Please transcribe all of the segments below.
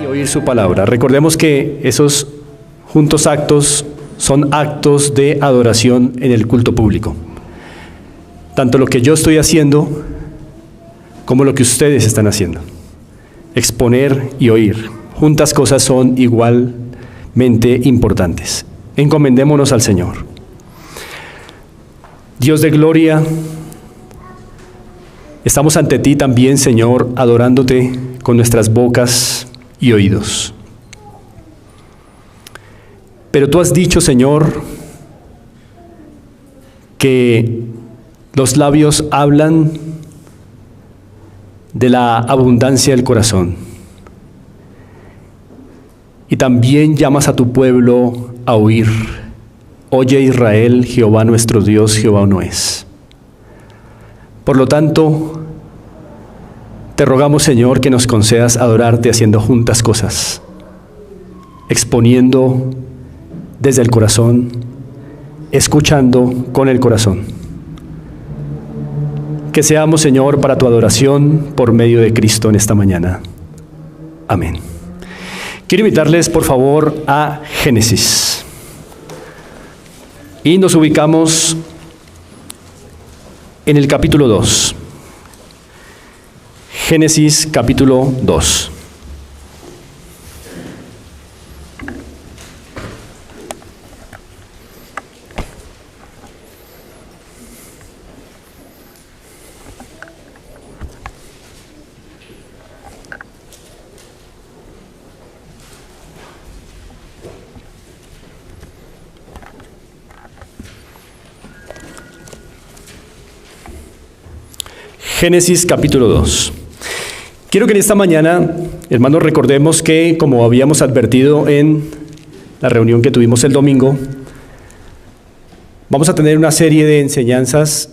oír su palabra. Recordemos que esos juntos actos son actos de adoración en el culto público. Tanto lo que yo estoy haciendo como lo que ustedes están haciendo. Exponer y oír. Juntas cosas son igualmente importantes. Encomendémonos al Señor. Dios de gloria, estamos ante ti también, Señor, adorándote con nuestras bocas y oídos. Pero tú has dicho, Señor, que los labios hablan de la abundancia del corazón. Y también llamas a tu pueblo a oír. Oye Israel, Jehová nuestro Dios, Jehová uno es. Por lo tanto, te rogamos, Señor, que nos concedas adorarte haciendo juntas cosas, exponiendo desde el corazón, escuchando con el corazón. Que seamos, Señor, para tu adoración por medio de Cristo en esta mañana. Amén. Quiero invitarles, por favor, a Génesis. Y nos ubicamos en el capítulo 2. Génesis capítulo 2. Génesis capítulo 2. Quiero que en esta mañana, hermanos, recordemos que, como habíamos advertido en la reunión que tuvimos el domingo, vamos a tener una serie de enseñanzas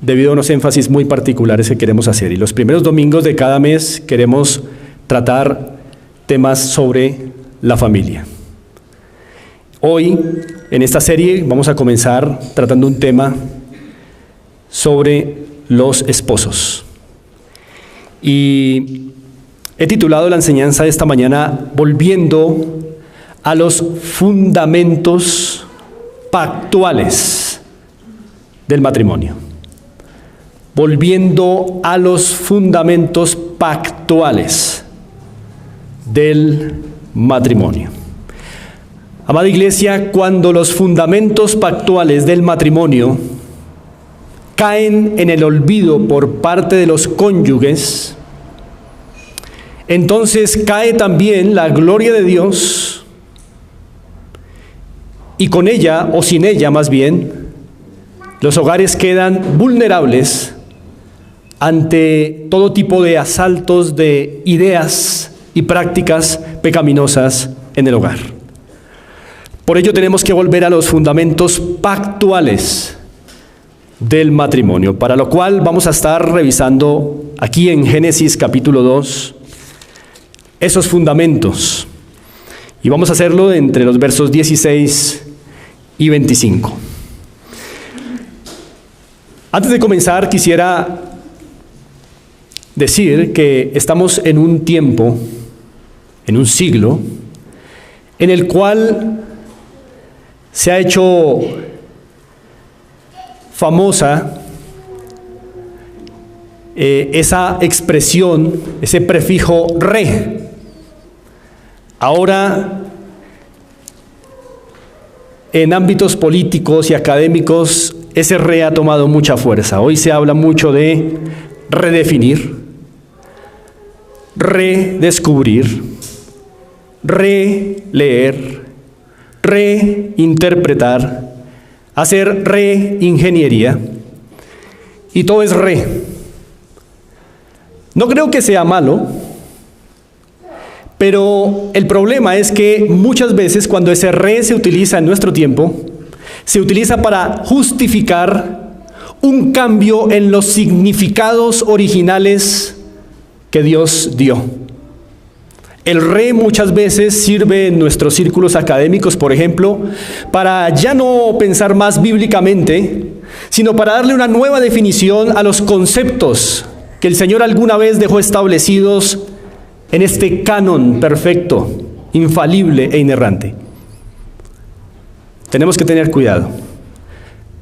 debido a unos énfasis muy particulares que queremos hacer. Y los primeros domingos de cada mes queremos tratar temas sobre la familia. Hoy, en esta serie, vamos a comenzar tratando un tema sobre los esposos. Y he titulado la enseñanza de esta mañana Volviendo a los fundamentos pactuales del matrimonio. Volviendo a los fundamentos pactuales del matrimonio. Amada iglesia, cuando los fundamentos pactuales del matrimonio caen en el olvido por parte de los cónyuges, entonces cae también la gloria de Dios, y con ella, o sin ella más bien, los hogares quedan vulnerables ante todo tipo de asaltos de ideas y prácticas pecaminosas en el hogar. Por ello tenemos que volver a los fundamentos pactuales del matrimonio, para lo cual vamos a estar revisando aquí en Génesis capítulo 2 esos fundamentos, y vamos a hacerlo entre los versos 16 y 25. Antes de comenzar, quisiera decir que estamos en un tiempo, en un siglo, en el cual se ha hecho famosa esa expresión, ese prefijo re. Ahora, en ámbitos políticos y académicos, ese re ha tomado mucha fuerza. Hoy se habla mucho de redefinir, redescubrir, releer, reinterpretar, hacer reingeniería, y todo es re. No creo que sea malo, pero el problema es que muchas veces cuando ese re se utiliza en nuestro tiempo, se utiliza para justificar un cambio en los significados originales que Dios dio. El re muchas veces sirve en nuestros círculos académicos, por ejemplo, para ya no pensar más bíblicamente, sino para darle una nueva definición a los conceptos que el Señor alguna vez dejó establecidos en este canon perfecto, infalible e inerrante. Tenemos que tener cuidado.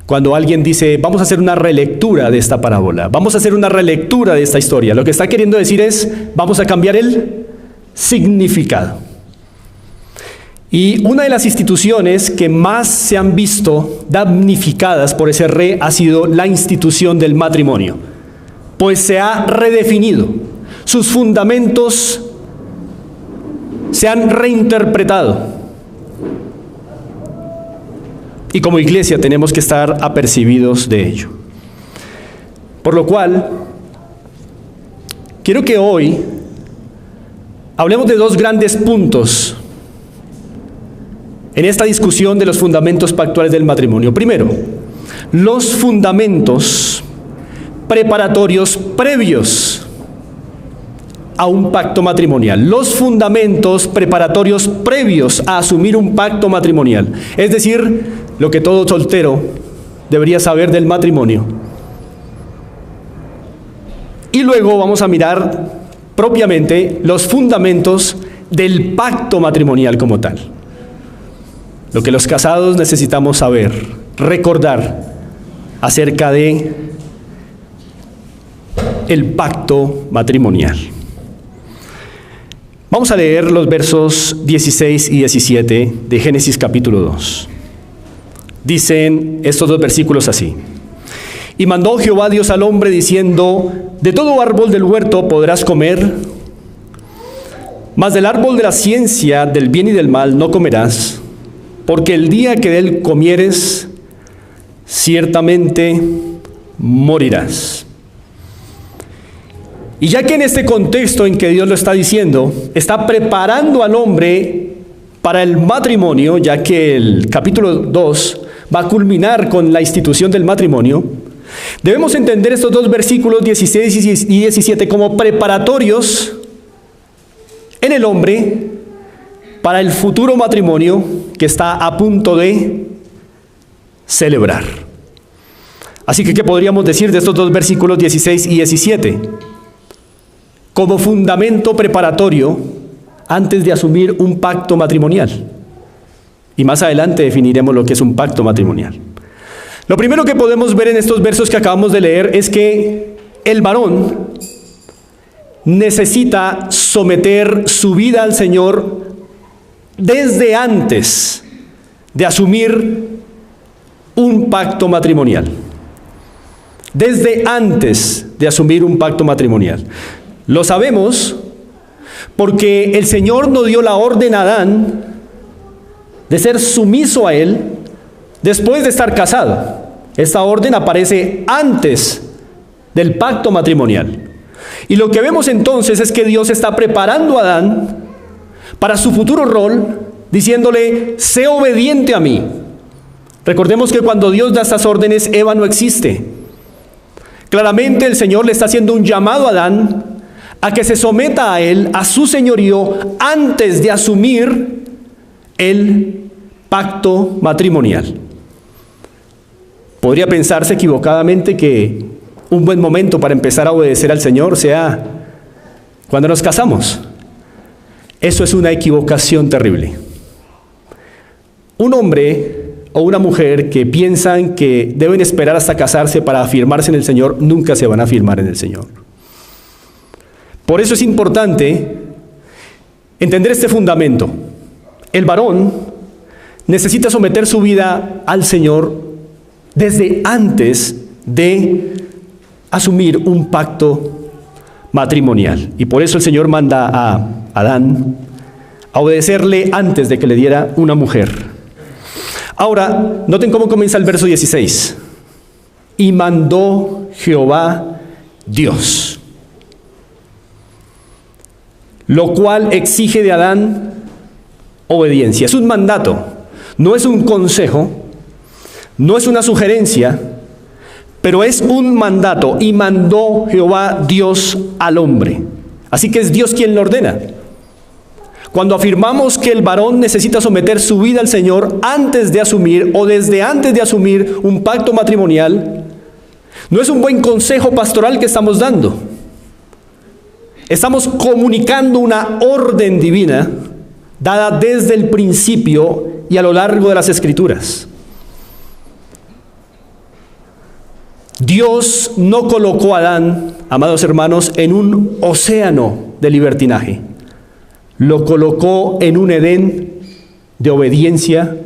Cuando alguien dice, vamos a hacer una relectura de esta parábola, vamos a hacer una relectura de esta historia, lo que está queriendo decir es, vamos a cambiar el significado. Y una de las instituciones que más se han visto damnificadas por ese re ha sido la institución del matrimonio, pues se ha redefinido, sus fundamentos se han reinterpretado. Y como iglesia tenemos que estar apercibidos de ello. Por lo cual, quiero que hoy hablemos de dos grandes puntos en esta discusión de los fundamentos pactuales del matrimonio. Primero, los fundamentos preparatorios previos a un pacto matrimonial. Los fundamentos preparatorios previos a asumir un pacto matrimonial. Es decir, lo que todo soltero debería saber del matrimonio. Y luego vamos a mirar propiamente los fundamentos del pacto matrimonial como tal. Lo que los casados necesitamos saber, recordar acerca de el pacto matrimonial. Vamos a leer los versos 16 y 17 de Génesis capítulo 2. Dicen estos dos versículos así: y mandó Jehová Dios al hombre diciendo, de todo árbol del huerto podrás comer, mas del árbol de la ciencia del bien y del mal no comerás, porque el día que de él comieres, ciertamente morirás. Y ya que en este contexto en que Dios lo está diciendo, está preparando al hombre para el matrimonio, ya que el capítulo 2 va a culminar con la institución del matrimonio, debemos entender estos dos versículos 16 y 17 como preparatorios en el hombre para el futuro matrimonio que está a punto de celebrar. Así que, ¿qué podríamos decir de estos dos versículos 16 y 17? Como fundamento preparatorio antes de asumir un pacto matrimonial. Y más adelante definiremos lo que es un pacto matrimonial. Lo primero que podemos ver en estos versos que acabamos de leer es que el varón necesita someter su vida al Señor desde antes de asumir un pacto matrimonial. Desde antes de asumir un pacto matrimonial. Lo sabemos porque el Señor no dio la orden a Adán de ser sumiso a Él después de estar casado. Esta orden aparece antes del pacto matrimonial. Y lo que vemos entonces es que Dios está preparando a Adán para su futuro rol, diciéndole, sé obediente a mí. Recordemos que cuando Dios da estas órdenes, Eva no existe. Claramente el Señor le está haciendo un llamado a Adán a que se someta a Él, a su señorío, antes de asumir el pacto matrimonial. Podría pensarse equivocadamente que un buen momento para empezar a obedecer al Señor sea cuando nos casamos. Eso es una equivocación terrible. Un hombre o una mujer que piensan que deben esperar hasta casarse para afirmarse en el Señor, nunca se van a afirmar en el Señor. Por eso es importante entender este fundamento. El varón necesita someter su vida al Señor desde antes de asumir un pacto matrimonial. Y por eso el Señor manda a Adán a obedecerle antes de que le diera una mujer. Ahora, noten cómo comienza el verso 16. Y mandó Jehová Dios. Lo cual exige de Adán obediencia. Es un mandato, no es un consejo, no es una sugerencia, pero es un mandato. Y mandó Jehová Dios al hombre. Así que es Dios quien lo ordena. Cuando afirmamos que el varón necesita someter su vida al Señor antes de asumir o desde antes de asumir un pacto matrimonial, no es un buen consejo pastoral que estamos dando. Estamos comunicando una orden divina dada desde el principio y a lo largo de las Escrituras. Dios no colocó a Adán, amados hermanos, en un océano de libertinaje. Lo colocó en un Edén de obediencia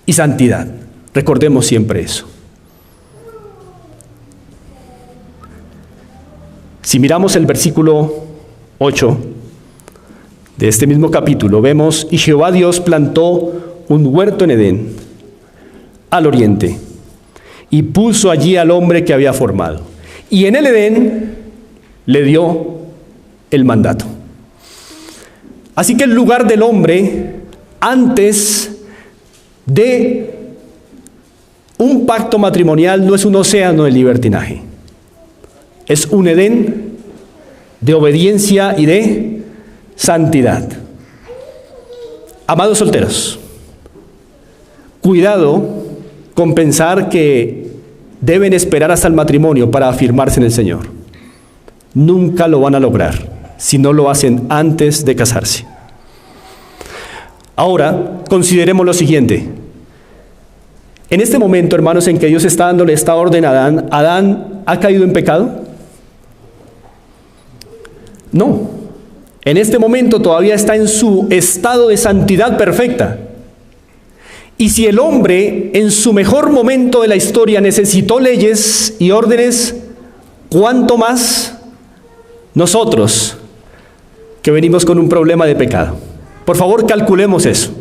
y santidad. Recordemos siempre eso. Si miramos el versículo 8 de este mismo capítulo, vemos: y Jehová Dios plantó un huerto en Edén, al oriente, y puso allí al hombre que había formado. Y en el Edén le dio el mandato. Así que el lugar del hombre antes de un pacto matrimonial no es un océano de libertinaje. Es un Edén de obediencia y de santidad. Amados solteros, cuidado con pensar que deben esperar hasta el matrimonio para afirmarse en el Señor. Nunca lo van a lograr si no lo hacen antes de casarse. Ahora, consideremos lo siguiente. En este momento, hermanos, en que Dios está dándole esta orden a Adán, ¿Adán ha caído en pecado? No. En este momento todavía está en su estado de santidad perfecta. Y si el hombre en su mejor momento de la historia necesitó leyes y órdenes, ¿cuánto más nosotros que venimos con un problema de pecado? Por favor, calculemos eso.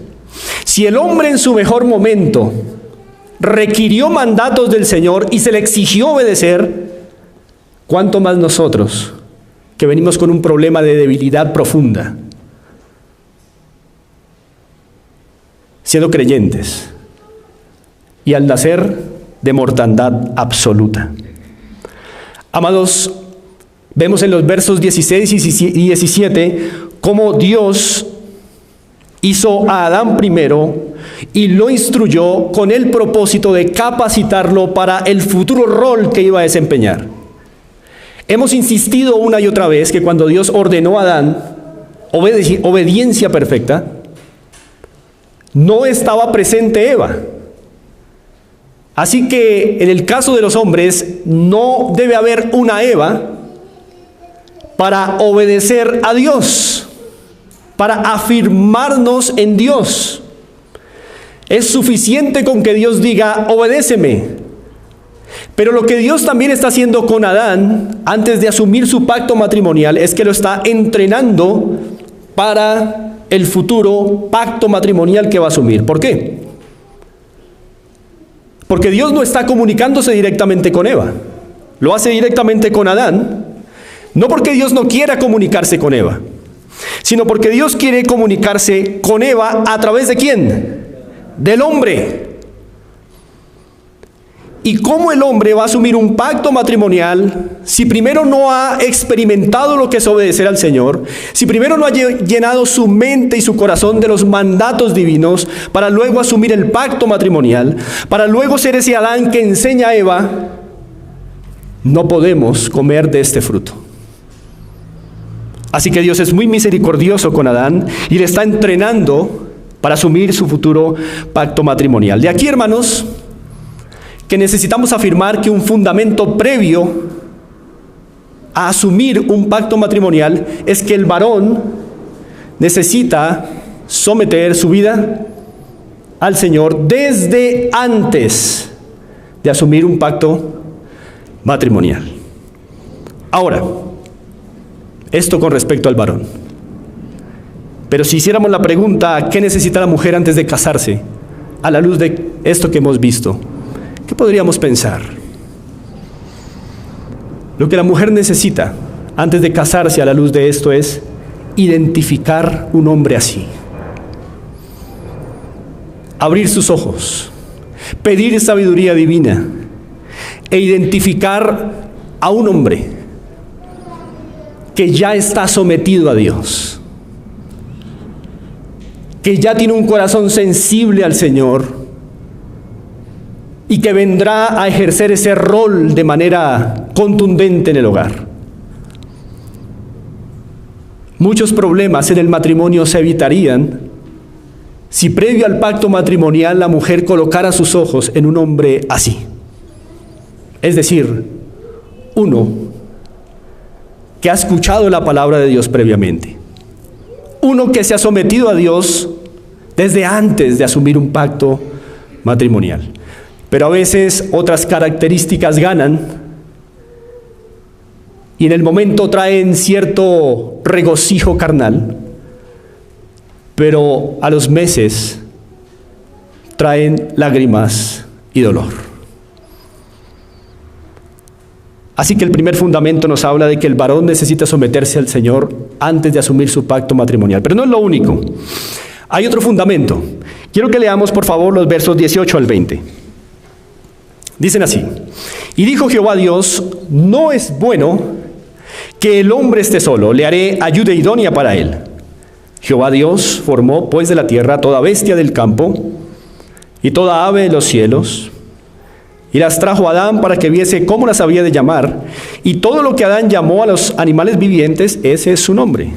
Si el hombre en su mejor momento requirió mandatos del Señor y se le exigió obedecer, ¿cuánto más nosotros que venimos con un problema de debilidad profunda, siendo creyentes y al nacer de mortandad absoluta? Amados, vemos en los versos 16 y 17 cómo Dios hizo a Adán primero y lo instruyó con el propósito de capacitarlo para el futuro rol que iba a desempeñar. Hemos insistido una y otra vez que cuando Dios ordenó a Adán obediencia perfecta, no estaba presente Eva. Así que en el caso de los hombres no debe haber una Eva para obedecer a Dios, para afirmarnos en Dios. Es suficiente con que Dios diga: obedéceme. Pero lo que Dios también está haciendo con Adán antes de asumir su pacto matrimonial es que lo está entrenando para el futuro pacto matrimonial que va a asumir. ¿Por qué? Porque Dios no está comunicándose directamente con Eva, lo hace directamente con Adán, no porque Dios no quiera comunicarse con Eva, sino porque Dios quiere comunicarse con Eva a través ¿de quién? Del hombre. ¿Y cómo el hombre va a asumir un pacto matrimonial si primero no ha experimentado lo que es obedecer al Señor? Si primero no ha llenado su mente y su corazón de los mandatos divinos para luego asumir el pacto matrimonial, para luego ser ese Adán que enseña a Eva: no podemos comer de este fruto. Así que Dios es muy misericordioso con Adán y le está entrenando para asumir su futuro pacto matrimonial. De aquí, hermanos, que necesitamos afirmar que un fundamento previo a asumir un pacto matrimonial es que el varón necesita someter su vida al Señor desde antes de asumir un pacto matrimonial. Ahora, esto con respecto al varón. Pero si hiciéramos la pregunta: ¿qué necesita la mujer antes de casarse? A la luz de esto que hemos visto, ¿qué podríamos pensar? Lo que la mujer necesita antes de casarse a la luz de esto es identificar un hombre así. Abrir sus ojos, pedir sabiduría divina e identificar a un hombre que ya está sometido a Dios, que ya tiene un corazón sensible al Señor y que vendrá a ejercer ese rol de manera contundente en el hogar. muchos problemas en el matrimonio se evitarían si previo al pacto matrimonial la mujer colocara sus ojos en un hombre así. Es decir, uno que ha escuchado la palabra de Dios previamente. Uno que se ha sometido a Dios desde antes de asumir un pacto matrimonial. Pero a veces otras características ganan y en el momento traen cierto regocijo carnal, pero a los meses traen lágrimas y dolor. Así que el primer fundamento nos habla de que el varón necesita someterse al Señor antes de asumir su pacto matrimonial. Pero no es lo único. Hay otro fundamento. Quiero que leamos por favor los versos 18 al 20. Dicen así: y dijo Jehová Dios, no es bueno que el hombre esté solo, le haré ayuda idónea para él. Jehová Dios formó pues de la tierra toda bestia del campo y toda ave de los cielos, y las trajo a Adán para que viese cómo las había de llamar. Y todo lo que Adán llamó a los animales vivientes, ese es su nombre.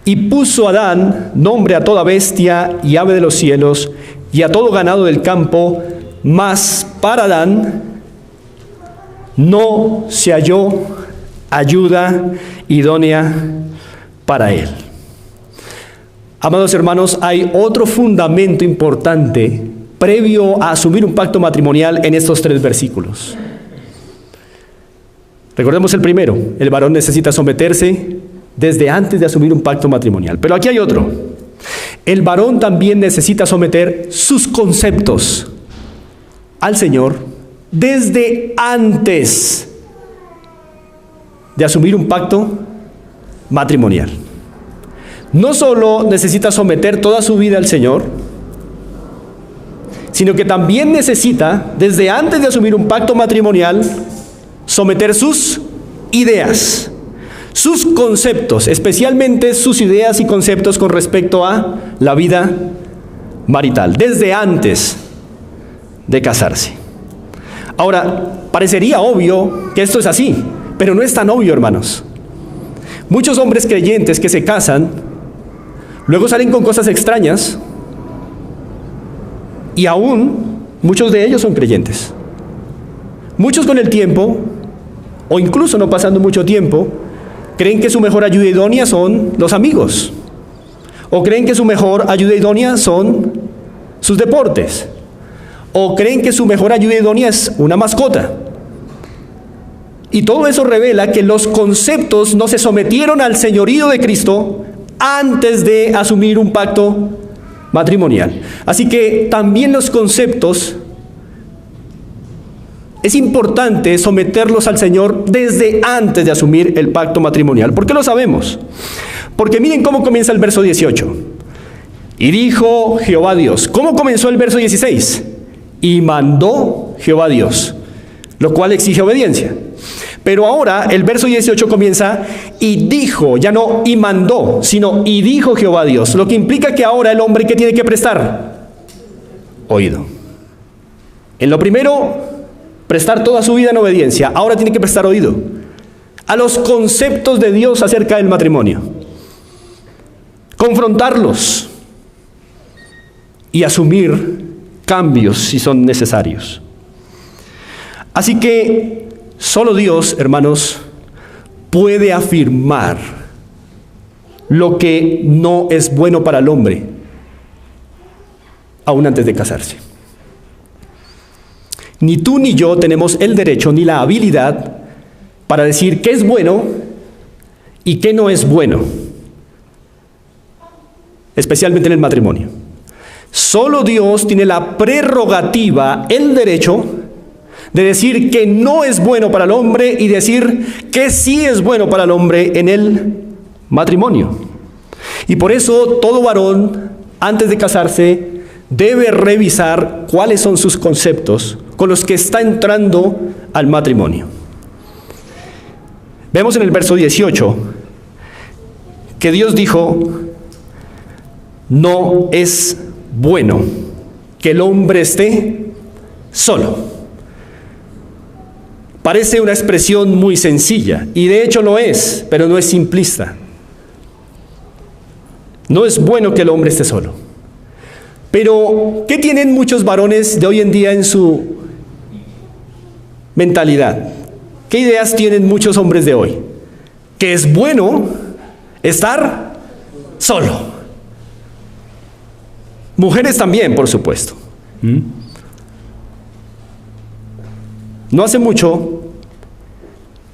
Y puso Adán nombre a toda bestia y ave de los cielos y a todo ganado del campo, mas para Adán no se halló ayuda idónea para él. Amados hermanos, hay otro fundamento importante previo a asumir un pacto matrimonial en estos 3 versículos. Recordemos el primero: el varón necesita someterse desde antes de asumir un pacto matrimonial. Pero aquí hay otro: el varón también necesita someter sus conceptos al Señor desde antes de asumir un pacto matrimonial. No solo necesita someter toda su vida al Señor, sino que también necesita, desde antes de asumir un pacto matrimonial, someter sus ideas, sus conceptos, especialmente sus ideas y conceptos con respecto a la vida marital, desde antes de casarse. Ahora, parecería obvio que esto es así, pero no es tan obvio, hermanos. Muchos hombres creyentes que se casan, luego salen con cosas extrañas, y aún muchos de ellos son creyentes. Muchos con el tiempo, o incluso no pasando mucho tiempo, creen que su mejor ayuda idónea son los amigos, o creen que su mejor ayuda idónea son sus deportes, o creen que su mejor ayuda idónea es una mascota. Y todo eso revela que los conceptos no se sometieron al señorío de Cristo antes de asumir un pacto matrimonial. Así que también los conceptos es importante someterlos al Señor desde antes de asumir el pacto matrimonial. ¿Por qué lo sabemos? Porque miren cómo comienza el verso 18. Y dijo Jehová Dios. ¿Cómo comenzó el verso 16? Y mandó Jehová Dios, lo cual exige obediencia. Pero ahora el verso 18 comienza y dijo, ya no y mandó, sino y dijo Jehová Dios, lo que implica que ahora el hombre, ¿qué tiene que prestar? Oído. En lo primero, prestar toda su vida en obediencia. Ahora tiene que prestar oído a los conceptos de Dios acerca del matrimonio, confrontarlos y asumir cambios si son necesarios. Así que solo Dios, hermanos, puede afirmar lo que no es bueno para el hombre, aún antes de casarse. Ni tú ni yo tenemos el derecho ni la habilidad para decir qué es bueno y qué no es bueno, especialmente en el matrimonio. Solo Dios tiene la prerrogativa, el derecho de decir que no es bueno para el hombre y decir que sí es bueno para el hombre en el matrimonio. Y por eso todo varón, antes de casarse, debe revisar cuáles son sus conceptos con los que está entrando al matrimonio. Vemos en el verso 18 que Dios dijo, no es bueno que el hombre esté solo. Parece una expresión muy sencilla, y de hecho lo es, pero no es simplista. No es bueno que el hombre esté solo. Pero, ¿qué tienen muchos varones de hoy en día en su mentalidad? ¿Qué ideas tienen muchos hombres de hoy? Que es bueno estar solo. Mujeres también, por supuesto. No hace mucho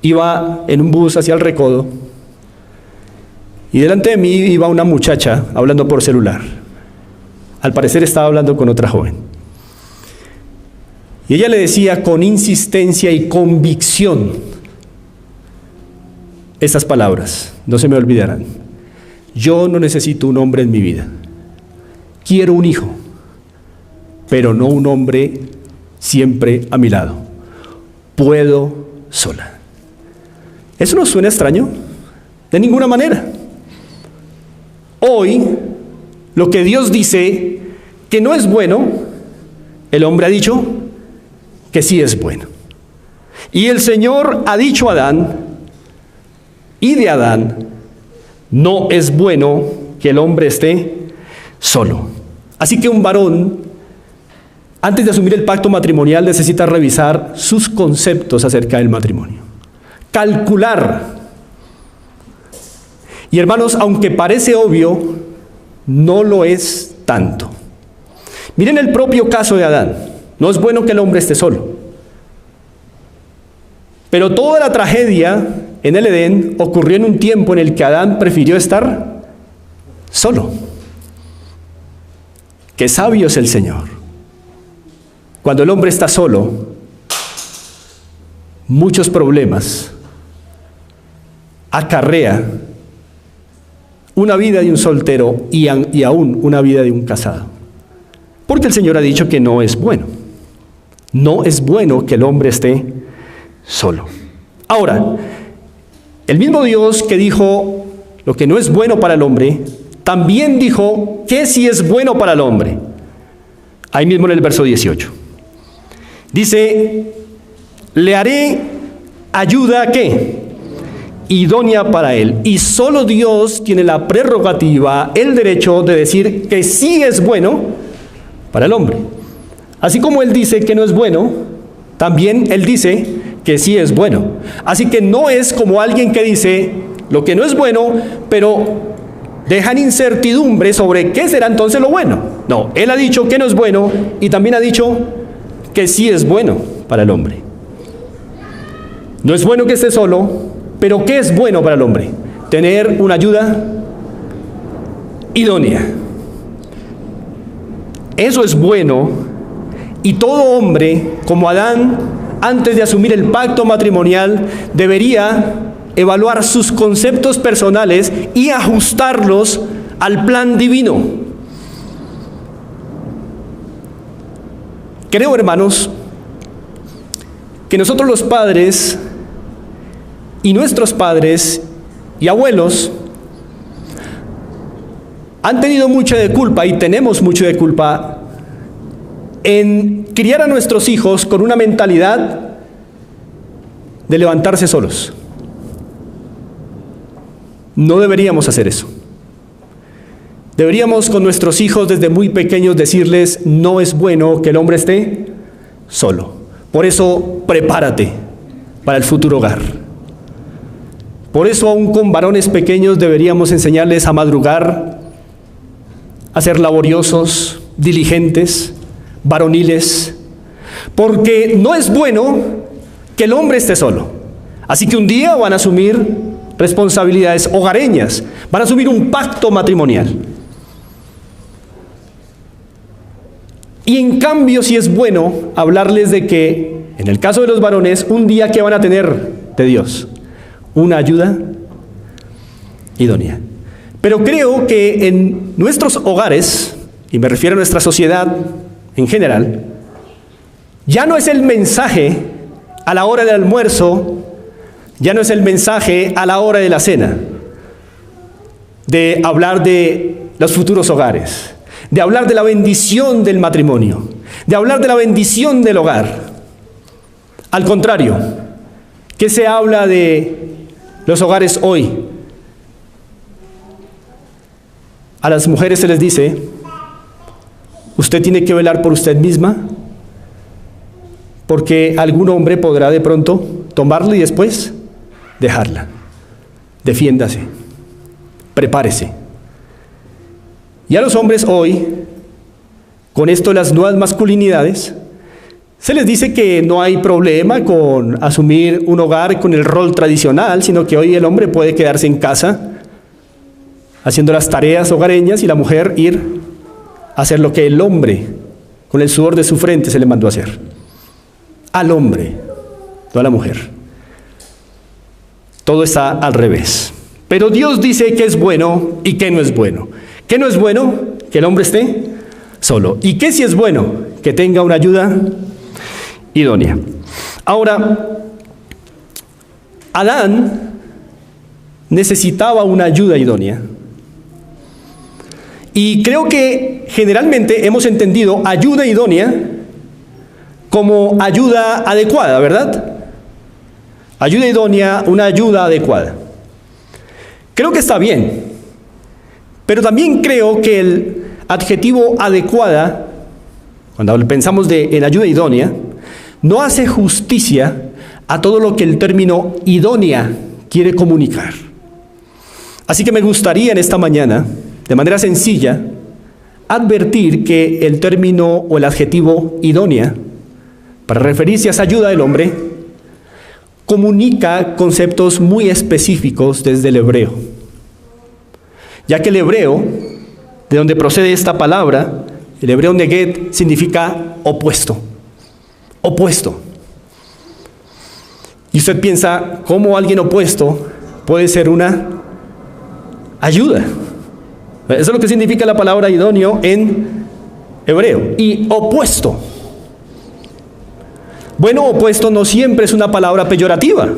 iba en un bus hacia el Recodo y delante de mí iba una muchacha hablando por celular. Al parecer estaba hablando con otra joven. Y ella le decía con insistencia y convicción estas palabras, no se me olvidarán: yo no necesito un hombre en mi vida. Quiero un hijo, pero no un hombre siempre a mi lado. Puedo sola. ¿Eso no suena extraño? De ninguna manera. Hoy, lo que Dios dice que no es bueno, el hombre ha dicho que sí es bueno. Y el Señor ha dicho a Adán, y de Adán, no es bueno que el hombre esté solo. Así que un varón, antes de asumir el pacto matrimonial, necesita revisar sus conceptos acerca del matrimonio. Calcular. Y hermanos, aunque parece obvio, no lo es tanto. Miren el propio caso de Adán. No es bueno que el hombre esté solo. Pero toda la tragedia en el Edén ocurrió en un tiempo en el que Adán prefirió estar solo. Qué sabio es el Señor. Cuando el hombre está solo, muchos problemas acarrea una vida de un soltero y aún una vida de un casado. Porque el Señor ha dicho que no es bueno. No es bueno que el hombre esté solo. Ahora, el mismo Dios que dijo lo que no es bueno para el hombre, también dijo que sí es bueno para el hombre. Ahí mismo en el verso 18. Dice, le haré ayuda, ¿qué? Idónea para él. Y solo Dios tiene la prerrogativa, el derecho de decir que sí es bueno para el hombre. Así como Él dice que no es bueno, también Él dice que sí es bueno. Así que no es como alguien que dice lo que no es bueno, pero dejan incertidumbre sobre qué será entonces lo bueno. No, Él ha dicho que no es bueno y también ha dicho que sí es bueno para el hombre. No es bueno que esté solo, pero ¿qué es bueno para el hombre? Tener una ayuda idónea. Eso es bueno, y todo hombre, como Adán, antes de asumir el pacto matrimonial, debería evaluar sus conceptos personales y ajustarlos al plan divino. Creo, hermanos, que nosotros los padres y nuestros padres y abuelos han tenido mucha de culpa y tenemos mucho de culpa en criar a nuestros hijos con una mentalidad de levantarse solos. No deberíamos hacer eso. Deberíamos con nuestros hijos desde muy pequeños decirles, no es bueno que el hombre esté solo. Por eso, prepárate para el futuro hogar. Por eso, aún con varones pequeños, deberíamos enseñarles a madrugar, a ser laboriosos, diligentes, varoniles, porque no es bueno que el hombre esté solo. Así que un día van a asumir responsabilidades hogareñas, van a asumir un pacto matrimonial. Y en cambio, sí es bueno hablarles de que, en el caso de los varones, un día que van a tener de Dios, una ayuda idónea. Pero creo que en nuestros hogares, y me refiero a nuestra sociedad en general, ya no es el mensaje a la hora del almuerzo, ya no es el mensaje a la hora de la cena, de hablar de los futuros hogares, de hablar de la bendición del matrimonio, de hablar de la bendición del hogar. Al contrario, ¿qué se habla de los hogares hoy? a las mujeres se les dice, usted tiene que velar por usted misma, porque algún hombre podrá de pronto tomarla y después dejarla. Defiéndase, prepárese. Y a los hombres hoy, con esto de las nuevas masculinidades, se les dice que no hay problema con asumir un hogar con el rol tradicional, sino que hoy el hombre puede quedarse en casa haciendo las tareas hogareñas y la mujer ir a hacer lo que el hombre, con el sudor de su frente, se le mandó a hacer. Al hombre, no a la mujer. Todo está al revés. Pero Dios dice que es bueno y que no es bueno. ¿Qué no es bueno? Que el hombre esté solo. ¿Y qué sí es bueno? Que tenga una ayuda idónea. Ahora, Adán necesitaba una ayuda idónea. Y creo que generalmente hemos entendido ayuda idónea como ayuda adecuada, ¿verdad? Ayuda idónea, una ayuda adecuada. Creo que está bien, pero también creo que el adjetivo adecuada, cuando pensamos en ayuda idónea, no hace justicia a todo lo que el término idónea quiere comunicar. Así que me gustaría en esta mañana, de manera sencilla, advertir que el término o el adjetivo idónea, para referirse a esa ayuda del hombre, comunica conceptos muy específicos desde el hebreo. Ya que el hebreo, de donde procede esta palabra, el hebreo neged, significa opuesto. Opuesto. Y usted piensa, ¿cómo alguien opuesto puede ser una ayuda? Eso es lo que significa la palabra idóneo en hebreo. Y opuesto. Bueno, opuesto no siempre es una palabra peyorativa.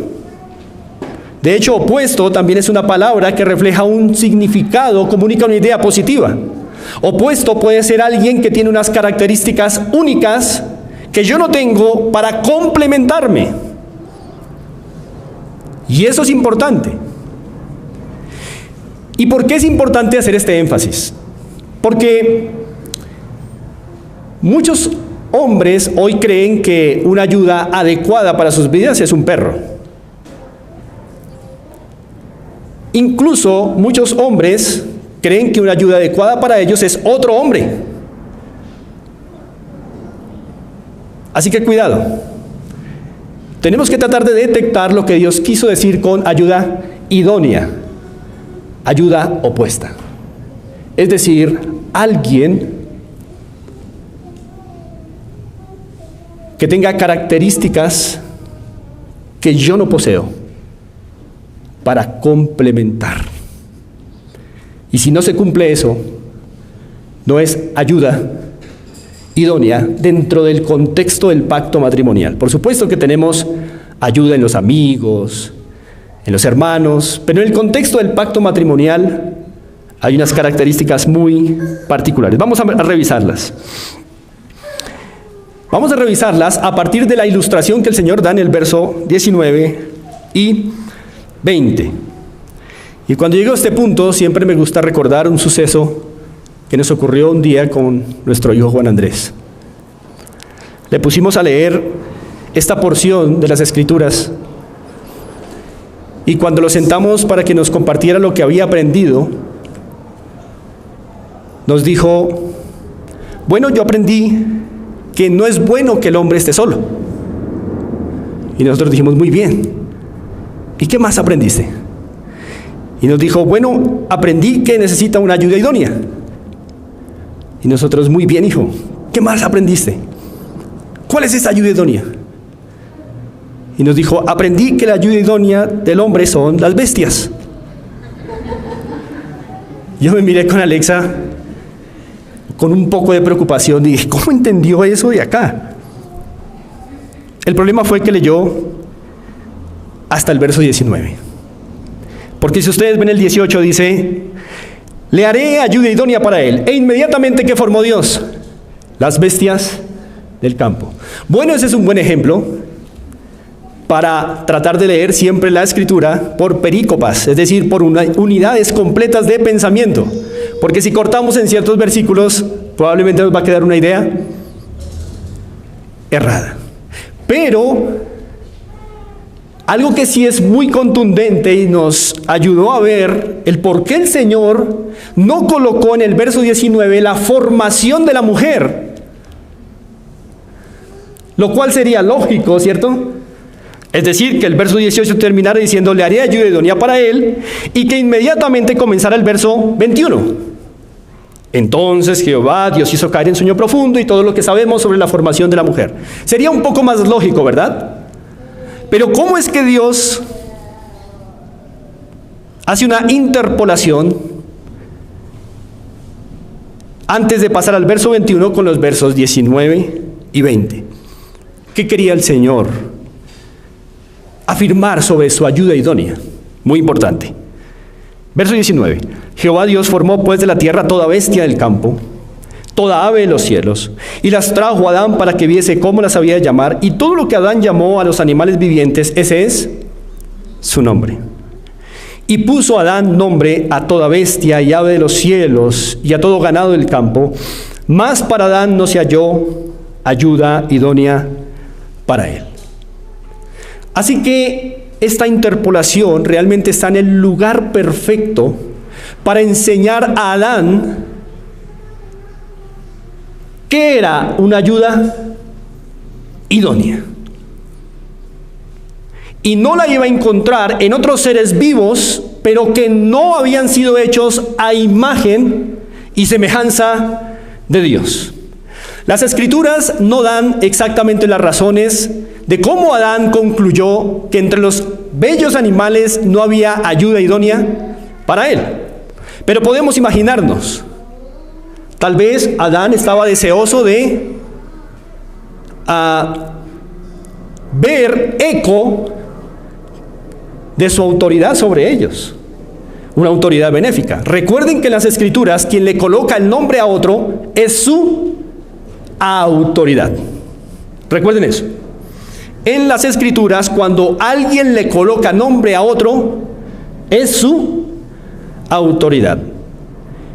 De hecho, opuesto también es una palabra que refleja un significado, comunica una idea positiva. Opuesto puede ser alguien que tiene unas características únicas que yo no tengo para complementarme. Y eso es importante. ¿Y por qué es importante hacer este énfasis? Porque muchos hombres hoy creen que una ayuda adecuada para sus vidas es un perro. Incluso muchos hombres creen que una ayuda adecuada para ellos es otro hombre. Así que cuidado. Tenemos que tratar de detectar lo que Dios quiso decir con ayuda idónea, ayuda opuesta. Es decir, alguien que tenga características que yo no poseo para complementar. Y si no se cumple eso, no es ayuda idónea dentro del contexto del pacto matrimonial. Por supuesto que tenemos ayuda en los amigos, en los hermanos, pero en el contexto del pacto matrimonial hay unas características muy particulares. Vamos a revisarlas. Vamos a revisarlas a partir de la ilustración que el Señor da en el verso 19 y 20. Y cuando llego a este punto, siempre me gusta recordar un suceso que nos ocurrió un día con nuestro hijo Juan Andrés. Le pusimos a leer esta porción de las Escrituras y cuando lo sentamos para que nos compartiera lo que había aprendido, nos dijo, bueno, yo aprendí que no es bueno que el hombre esté solo. Y nosotros dijimos, muy bien. ¿Y qué más aprendiste? Y nos dijo, bueno, aprendí que necesita una ayuda idónea. Y nosotros, muy bien, hijo. ¿Qué más aprendiste? ¿Cuál es esa ayuda idónea? Y nos dijo, aprendí que la ayuda idónea del hombre son las bestias. Yo me miré con Alexa con un poco de preocupación y dije, ¿cómo entendió eso de acá? El problema fue que leyó hasta el verso 19. Porque si ustedes ven el 18 dice, le haré ayuda idónea para él. E inmediatamente, ¿qué formó Dios? Las bestias del campo. Bueno, ese es un buen ejemplo para tratar de leer siempre la Escritura por perícopas, es decir, por unidades completas de pensamiento. porque si cortamos en ciertos versículos, probablemente nos va a quedar una idea errada. Pero algo que sí es muy contundente y nos ayudó a ver el por qué el Señor no colocó en el verso 19 la formación de la mujer, lo cual sería lógico, ¿cierto? Es decir, que el verso 18 terminara diciendo, le haré ayuda idónea para él, y que inmediatamente comenzara el verso 21. Entonces Jehová, Dios hizo caer en sueño profundo y todo lo que sabemos sobre la formación de la mujer. Sería un poco más lógico, ¿verdad? Pero ¿cómo es que Dios hace una interpolación antes de pasar al verso 21 con los versos 19 y 20? ¿Qué quería el Señor afirmar sobre su ayuda idónea? Muy importante. Verso 19. Jehová Dios formó pues de la tierra toda bestia del campo, toda ave de los cielos, y las trajo a Adán para que viese cómo las había de llamar, y todo lo que Adán llamó a los animales vivientes, ese es su nombre. Y puso Adán nombre a toda bestia y ave de los cielos, y a todo ganado del campo, mas para Adán no se halló ayuda idónea para él. Así que esta interpolación realmente está en el lugar perfecto para enseñar a Adán qué era una ayuda idónea. Y no la iba a encontrar en otros seres vivos, pero que no habían sido hechos a imagen y semejanza de Dios. Las Escrituras no dan exactamente las razones de cómo Adán concluyó que entre los bellos animales no había ayuda idónea para él. Pero podemos imaginarnos, tal vez Adán estaba deseoso de ver eco de su autoridad sobre ellos, una autoridad benéfica. Recuerden que en las Escrituras quien le coloca el nombre a otro es su autoridad. Recuerden eso. En las Escrituras, cuando alguien le coloca nombre a otro, es su autoridad.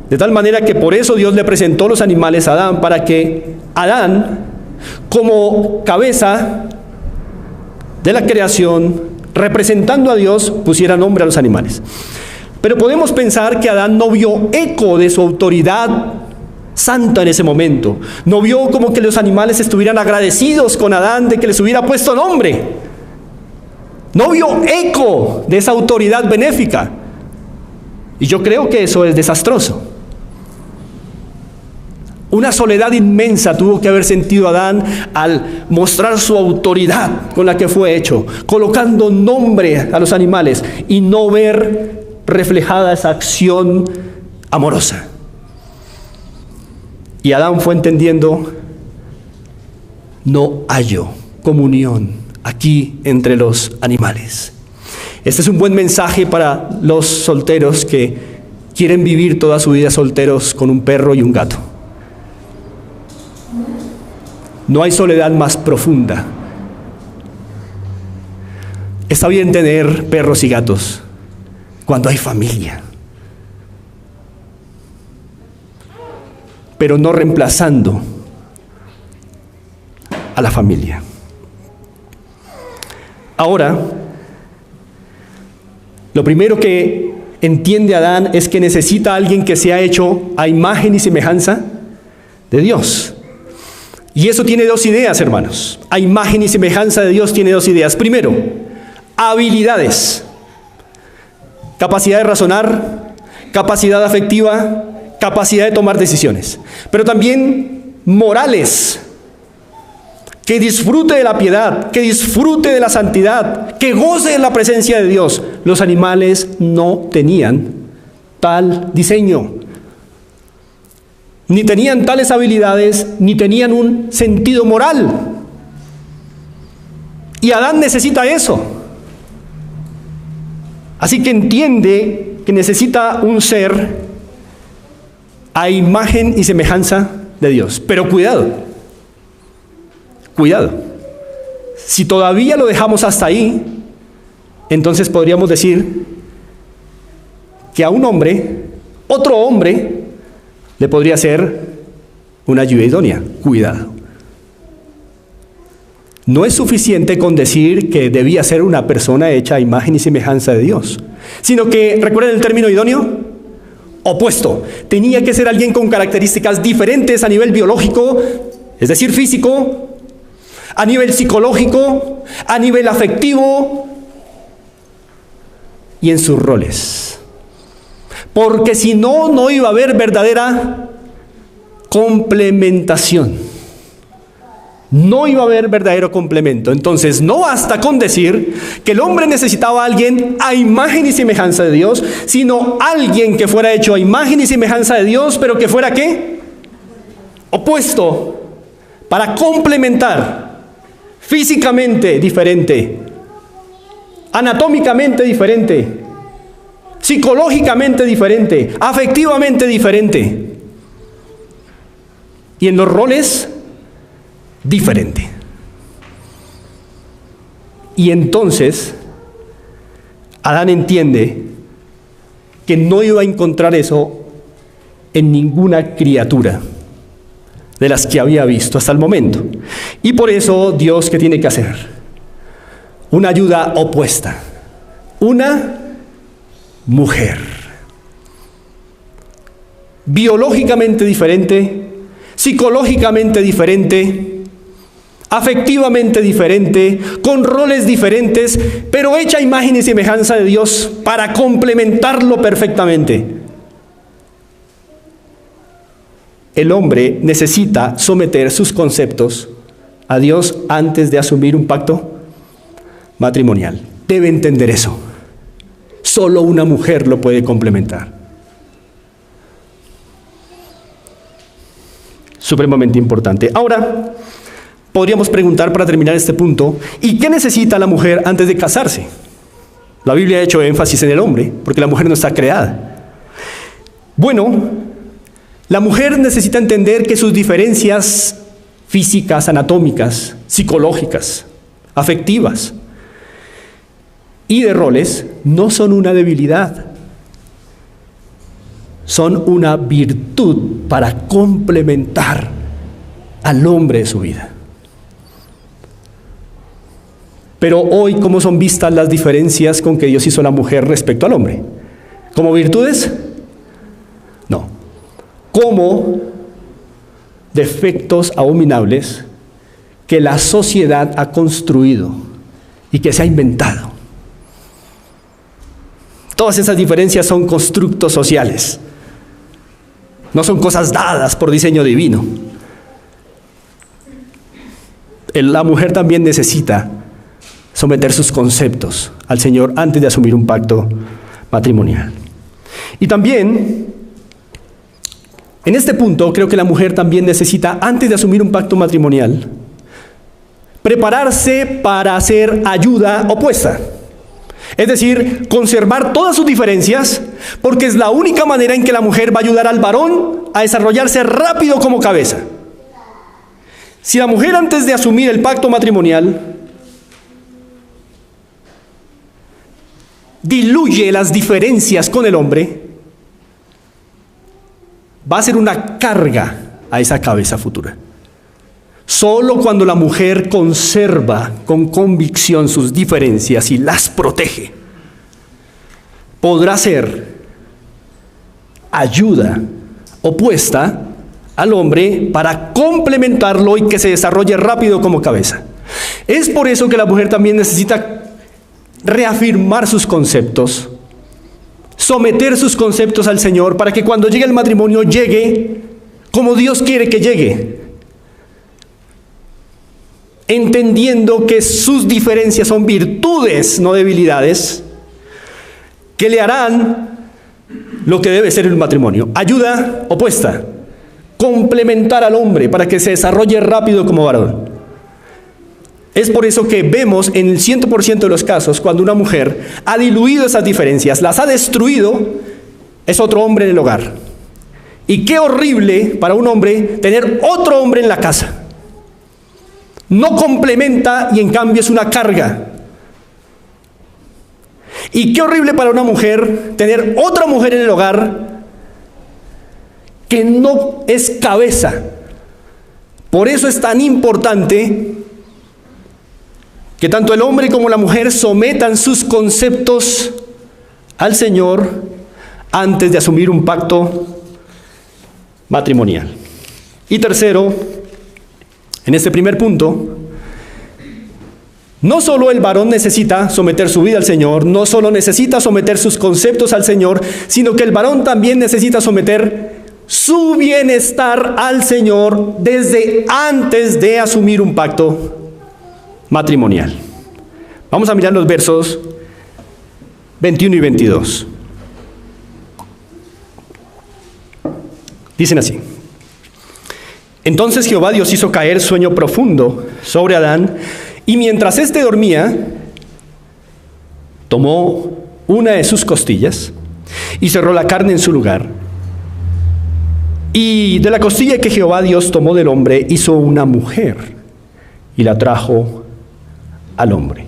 De tal manera que por eso Dios le presentó los animales a Adán, para que Adán, como cabeza de la creación, representando a Dios, pusiera nombre a los animales. Pero podemos pensar que Adán no vio eco de su autoridad santa en ese momento. No vio como que los animales estuvieran agradecidos con Adán de que les hubiera puesto nombre. No vio eco de esa autoridad benéfica. Y yo creo que eso es desastroso. Una soledad inmensa tuvo que haber sentido Adán al mostrar su autoridad con la que fue hecho, colocando nombre a los animales y no ver reflejada esa acción amorosa. Y Adán fue entendiendo, no hallo comunión aquí entre los animales. Este es un buen mensaje para los solteros que quieren vivir toda su vida solteros con un perro y un gato. No hay soledad más profunda. Está bien tener perros y gatos cuando hay familia, pero no reemplazando a la familia. Ahora, lo primero que entiende Adán es que necesita a alguien que sea hecho a imagen y semejanza de Dios. Y eso tiene dos ideas, hermanos. A imagen y semejanza de Dios tiene dos ideas. Primero, habilidades. Capacidad de razonar, capacidad afectiva, capacidad de tomar decisiones. Pero también morales. Que disfrute de la piedad, que disfrute de la santidad, que goce de la presencia de Dios. Los animales no tenían tal diseño. Ni tenían tales habilidades, ni tenían un sentido moral. Y Adán necesita eso. Así que entiende que necesita un ser a imagen y semejanza de Dios. Pero cuidado, cuidado. Si todavía lo dejamos hasta ahí, entonces podríamos decir que a un hombre, otro hombre, le podría ser una ayuda idónea. Cuidado. No es suficiente con decir que debía ser una persona hecha a imagen y semejanza de Dios, sino que, ¿recuerden el término idóneo? Opuesto. Tenía que ser alguien con características diferentes a nivel biológico, es decir, físico, a nivel psicológico, a nivel afectivo y en sus roles. Porque si no, no iba a haber verdadera complementación. No iba a haber verdadero complemento. Entonces, no basta con decir que el hombre necesitaba a alguien a imagen y semejanza de Dios, sino alguien que fuera hecho a imagen y semejanza de Dios, pero que fuera ¿qué? Opuesto, para complementar, físicamente diferente, anatómicamente diferente, psicológicamente diferente, afectivamente diferente, y en los roles diferente. Y entonces Adán entiende que no iba a encontrar eso en ninguna criatura de las que había visto hasta el momento. Y por eso Dios, ¿qué tiene que hacer? Una ayuda opuesta, una mujer, biológicamente diferente, psicológicamente diferente, afectivamente diferente, con roles diferentes, pero hecha a imagen y semejanza de Dios para complementarlo perfectamente. El hombre necesita someter sus conceptos a Dios antes de asumir un pacto matrimonial. Debe entender eso. Solo una mujer lo puede complementar. Supremamente importante. Ahora, podríamos preguntar para terminar este punto, ¿y qué necesita la mujer antes de casarse? La Biblia ha hecho énfasis en el hombre, porque la mujer no está creada. Bueno, la mujer necesita entender que sus diferencias físicas, anatómicas, psicológicas, afectivas y de roles no son una debilidad, son una virtud para complementar al hombre de su vida. Pero hoy, ¿cómo son vistas las diferencias con que Dios hizo a la mujer respecto al hombre? ¿Como virtudes? No. Como defectos abominables que la sociedad ha construido y que se ha inventado. Todas esas diferencias son constructos sociales. No son cosas dadas por diseño divino. La mujer también necesita someter sus conceptos al Señor antes de asumir un pacto matrimonial. Y también, en este punto, creo que la mujer también necesita, antes de asumir un pacto matrimonial, prepararse para hacer ayuda opuesta. Es decir, conservar todas sus diferencias, porque es la única manera en que la mujer va a ayudar al varón a desarrollarse rápido como cabeza. Si la mujer, antes de asumir el pacto matrimonial, diluye las diferencias con el hombre, va a ser una carga a esa cabeza futura. Solo cuando la mujer conserva con convicción sus diferencias y las protege, podrá ser ayuda opuesta al hombre para complementarlo y que se desarrolle rápido como cabeza. Es por eso que la mujer también necesita reafirmar sus conceptos, someter sus conceptos al Señor para que cuando llegue el matrimonio llegue como Dios quiere que llegue, entendiendo que sus diferencias son virtudes, no debilidades, que le harán lo que debe ser el matrimonio. Ayuda opuesta, complementar al hombre para que se desarrolle rápido como varón. Es por eso que vemos en el 100% de los casos, cuando una mujer ha diluido esas diferencias, las ha destruido, es otro hombre en el hogar. Y qué horrible para un hombre tener otro hombre en la casa. No complementa y en cambio es una carga. Y qué horrible para una mujer tener otra mujer en el hogar que no es cabeza. Por eso es tan importante que tanto el hombre como la mujer sometan sus conceptos al Señor antes de asumir un pacto matrimonial. Y tercero, en este primer punto, no solo el varón necesita someter su vida al Señor, no solo necesita someter sus conceptos al Señor, sino que el varón también necesita someter su bienestar al Señor desde antes de asumir un pacto matrimonial. Vamos a mirar los versos 21 y 22. Dicen así: Entonces Jehová Dios hizo caer sueño profundo sobre Adán, y mientras éste dormía, tomó una de sus costillas y cerró la carne en su lugar. Y de la costilla que Jehová Dios tomó del hombre, hizo una mujer y la trajo al hombre.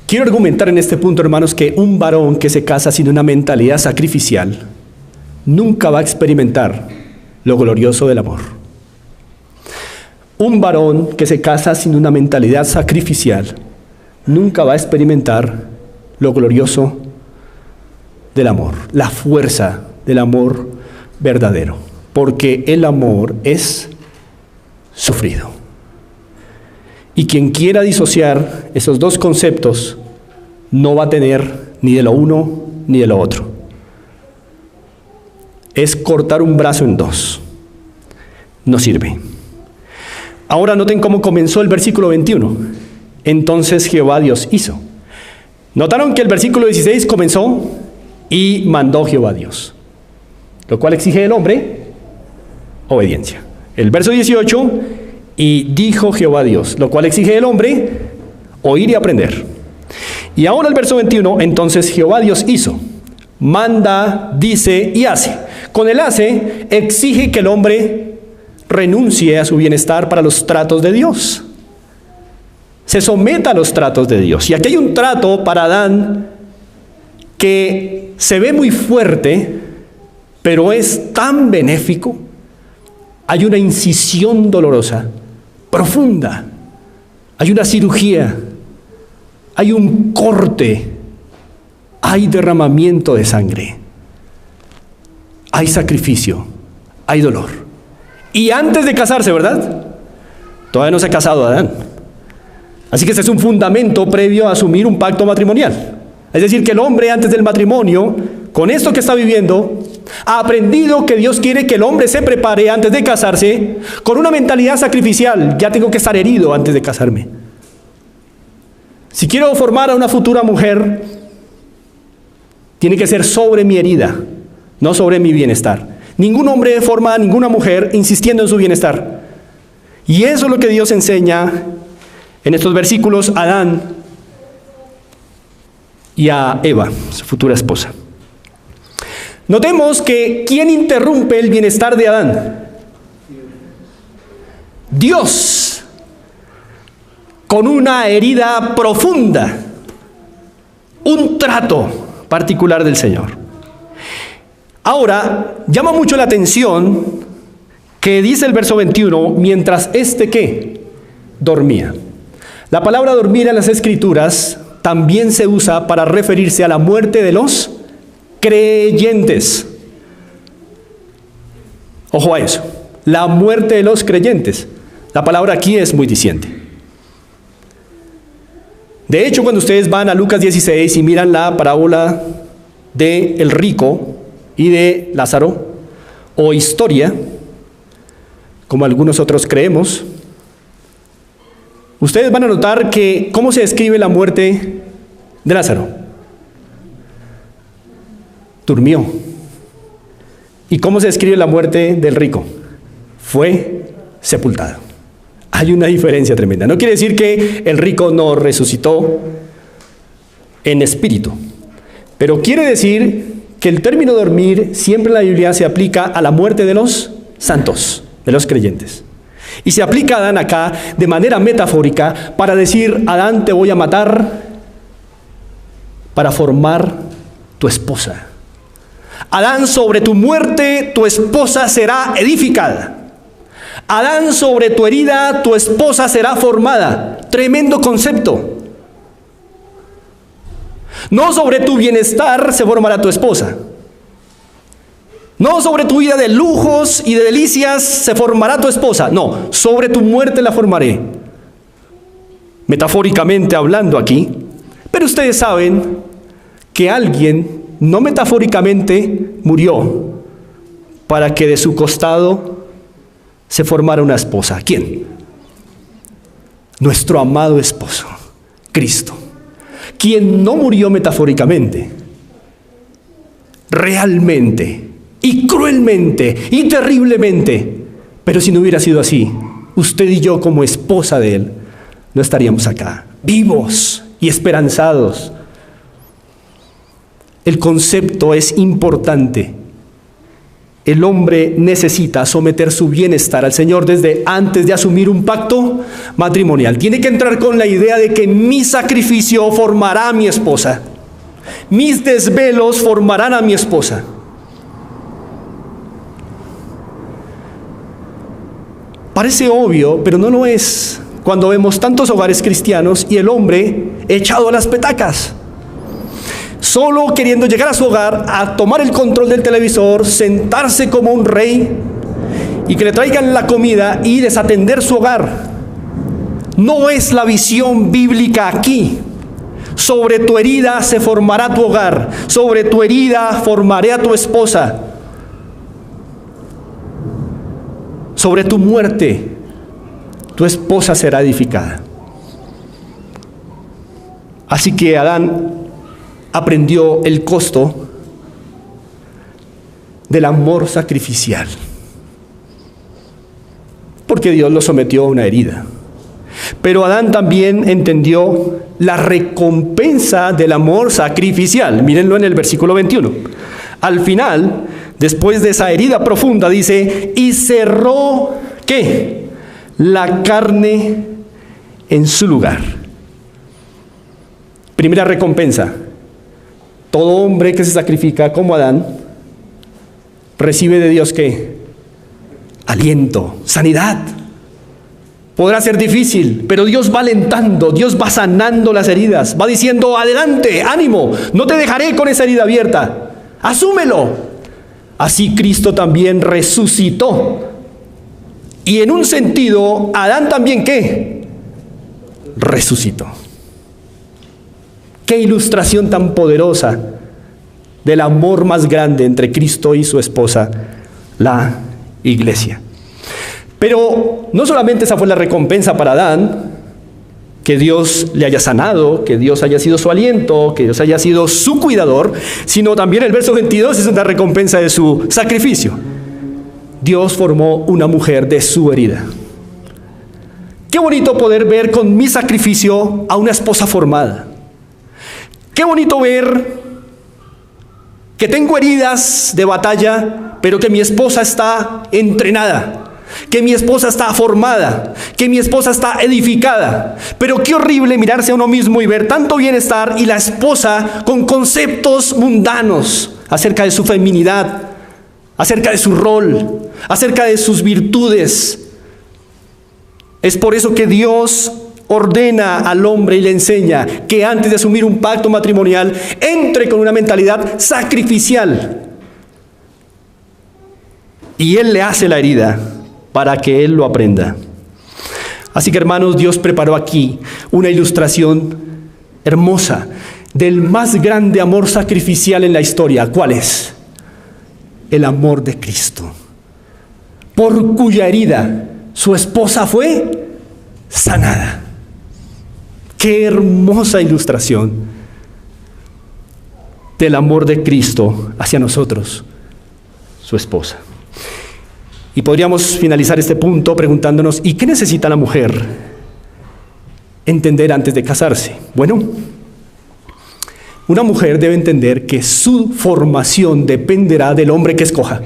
Quiero argumentar en este punto, hermanos, que un varón que se casa sin una mentalidad sacrificial nunca va a experimentar lo glorioso del amor. Un varón que se casa sin una mentalidad sacrificial nunca va a experimentar lo glorioso del amor, la fuerza del amor verdadero, porque el amor es sufrido. Y quien quiera disociar esos dos conceptos no va a tener ni de lo uno ni de lo otro. Es cortar un brazo en dos. No sirve. Ahora noten cómo comenzó el versículo 21. Entonces Jehová Dios hizo. Notaron que el versículo 16 comenzó y mandó Jehová Dios, lo cual exige del hombre obediencia. El verso 18, y dijo Jehová Dios, lo cual exige del hombre oír y aprender. Y ahora el verso 21, entonces Jehová Dios hizo. Manda, dice y hace. Con el hace exige que el hombre renuncie a su bienestar para los tratos de Dios. Se someta a los tratos de Dios. Y aquí hay un trato para Adán que se ve muy fuerte, pero es tan benéfico. Hay una incisión dolorosa, profunda. Hay una cirugía. Hay un corte. Hay derramamiento de sangre. Hay sacrificio. Hay dolor. Y antes de casarse, ¿verdad? Todavía no se ha casado Adán. Así que este es un fundamento previo a asumir un pacto matrimonial. Es decir, que el hombre antes del matrimonio, con esto que está viviendo, ha aprendido que Dios quiere que el hombre se prepare antes de casarse con una mentalidad sacrificial. Ya tengo que estar herido antes de casarme. Si quiero formar a una futura mujer, tiene que ser sobre mi herida, no sobre mi bienestar. Ningún hombre forma a ninguna mujer insistiendo en su bienestar. Y eso es lo que Dios enseña en estos versículos a Adán y a Eva, su futura esposa. Notemos que ¿quién interrumpe el bienestar de Adán? Dios, con una herida profunda, un trato particular del Señor. Ahora, llama mucho la atención que dice el verso 21, mientras ¿qué? Dormía. La palabra dormir en las Escrituras también se usa para referirse a la muerte de los creyentes. Ojo a eso, la muerte de los creyentes. La palabra aquí es muy diciente. De hecho, cuando ustedes van a Lucas 16 y miran la parábola del rico y de Lázaro, o historia, como algunos otros creemos, ustedes van a notar que ¿cómo se describe la muerte de Lázaro? Durmió. ¿Y cómo se describe la muerte del rico? Fue sepultado. Hay una diferencia tremenda. No quiere decir que el rico no resucitó en espíritu, pero quiere decir que el término dormir siempre en la Biblia se aplica a la muerte de los santos, de los creyentes. Y se aplica a Adán acá de manera metafórica para decir: Adán, te voy a matar para formar tu esposa, Adán, sobre tu muerte tu esposa será edificada. Adán, sobre tu herida tu esposa será formada. Tremendo concepto. No sobre tu bienestar se formará tu esposa. No sobre tu vida de lujos y de delicias se formará tu esposa. No, sobre tu muerte la formaré. Metafóricamente hablando aquí. Pero ustedes saben que alguien, no metafóricamente, murió para que de su costado se formara una esposa. ¿Quién? Nuestro amado esposo, Cristo. Quien no murió metafóricamente, realmente y cruelmente y terriblemente. Pero si no hubiera sido así, usted y yo como esposa de Él no estaríamos acá, vivos y esperanzados. El concepto es importante. El hombre necesita someter su bienestar al Señor desde antes de asumir un pacto matrimonial. Tiene que entrar con la idea de que mi sacrificio formará a mi esposa. Mis desvelos formarán a mi esposa. Parece obvio, pero no lo es, cuando vemos tantos hogares cristianos y el hombre echado a las petacas, solo queriendo llegar a su hogar, a tomar el control del televisor, sentarse como un rey y que le traigan la comida y desatender su hogar. No es la visión bíblica aquí. Sobre tu herida se formará tu hogar, sobre tu herida formaré a tu esposa. Sobre tu muerte, tu esposa será edificada. Así que Adán aprendió el costo del amor sacrificial, porque Dios lo sometió a una herida. Pero Adán también entendió la recompensa del amor sacrificial. Mírenlo en el versículo 21. Al final, después de esa herida profunda, dice, y cerró, ¿qué? La carne en su lugar. Primera recompensa. Todo hombre que se sacrifica como Adán, recibe de Dios, ¿qué? Aliento, sanidad. Podrá ser difícil, pero Dios va alentando, Dios va sanando las heridas, va diciendo, adelante, ánimo, no te dejaré con esa herida abierta, asúmelo. Así Cristo también resucitó. Y en un sentido, Adán también, ¿qué? Resucitó. Qué ilustración tan poderosa del amor más grande entre Cristo y su esposa, la iglesia. Pero no solamente esa fue la recompensa para Adán, que Dios le haya sanado, que Dios haya sido su aliento, que Dios haya sido su cuidador, sino también el verso 22 es una recompensa de su sacrificio. Dios formó una mujer de su herida. Qué bonito poder ver con mi sacrificio a una esposa formada. Qué bonito ver que tengo heridas de batalla, pero que mi esposa está entrenada, que mi esposa está formada, que mi esposa está edificada. Pero qué horrible mirarse a uno mismo y ver tanto bienestar y la esposa con conceptos mundanos acerca de su feminidad, acerca de su rol, acerca de sus virtudes. Es por eso que Dios ordena al hombre y le enseña que antes de asumir un pacto matrimonial, entre con una mentalidad sacrificial. Y Él le hace la herida para que él lo aprenda. Así que, hermanos, Dios preparó aquí una ilustración hermosa del más grande amor sacrificial en la historia. ¿Cuál es? El amor de Cristo, por cuya herida su esposa fue sanada. Qué hermosa ilustración del amor de Cristo hacia nosotros, su esposa. Y podríamos finalizar este punto preguntándonos, ¿y qué necesita la mujer entender antes de casarse? Bueno, una mujer debe entender que su formación dependerá del hombre que escoja.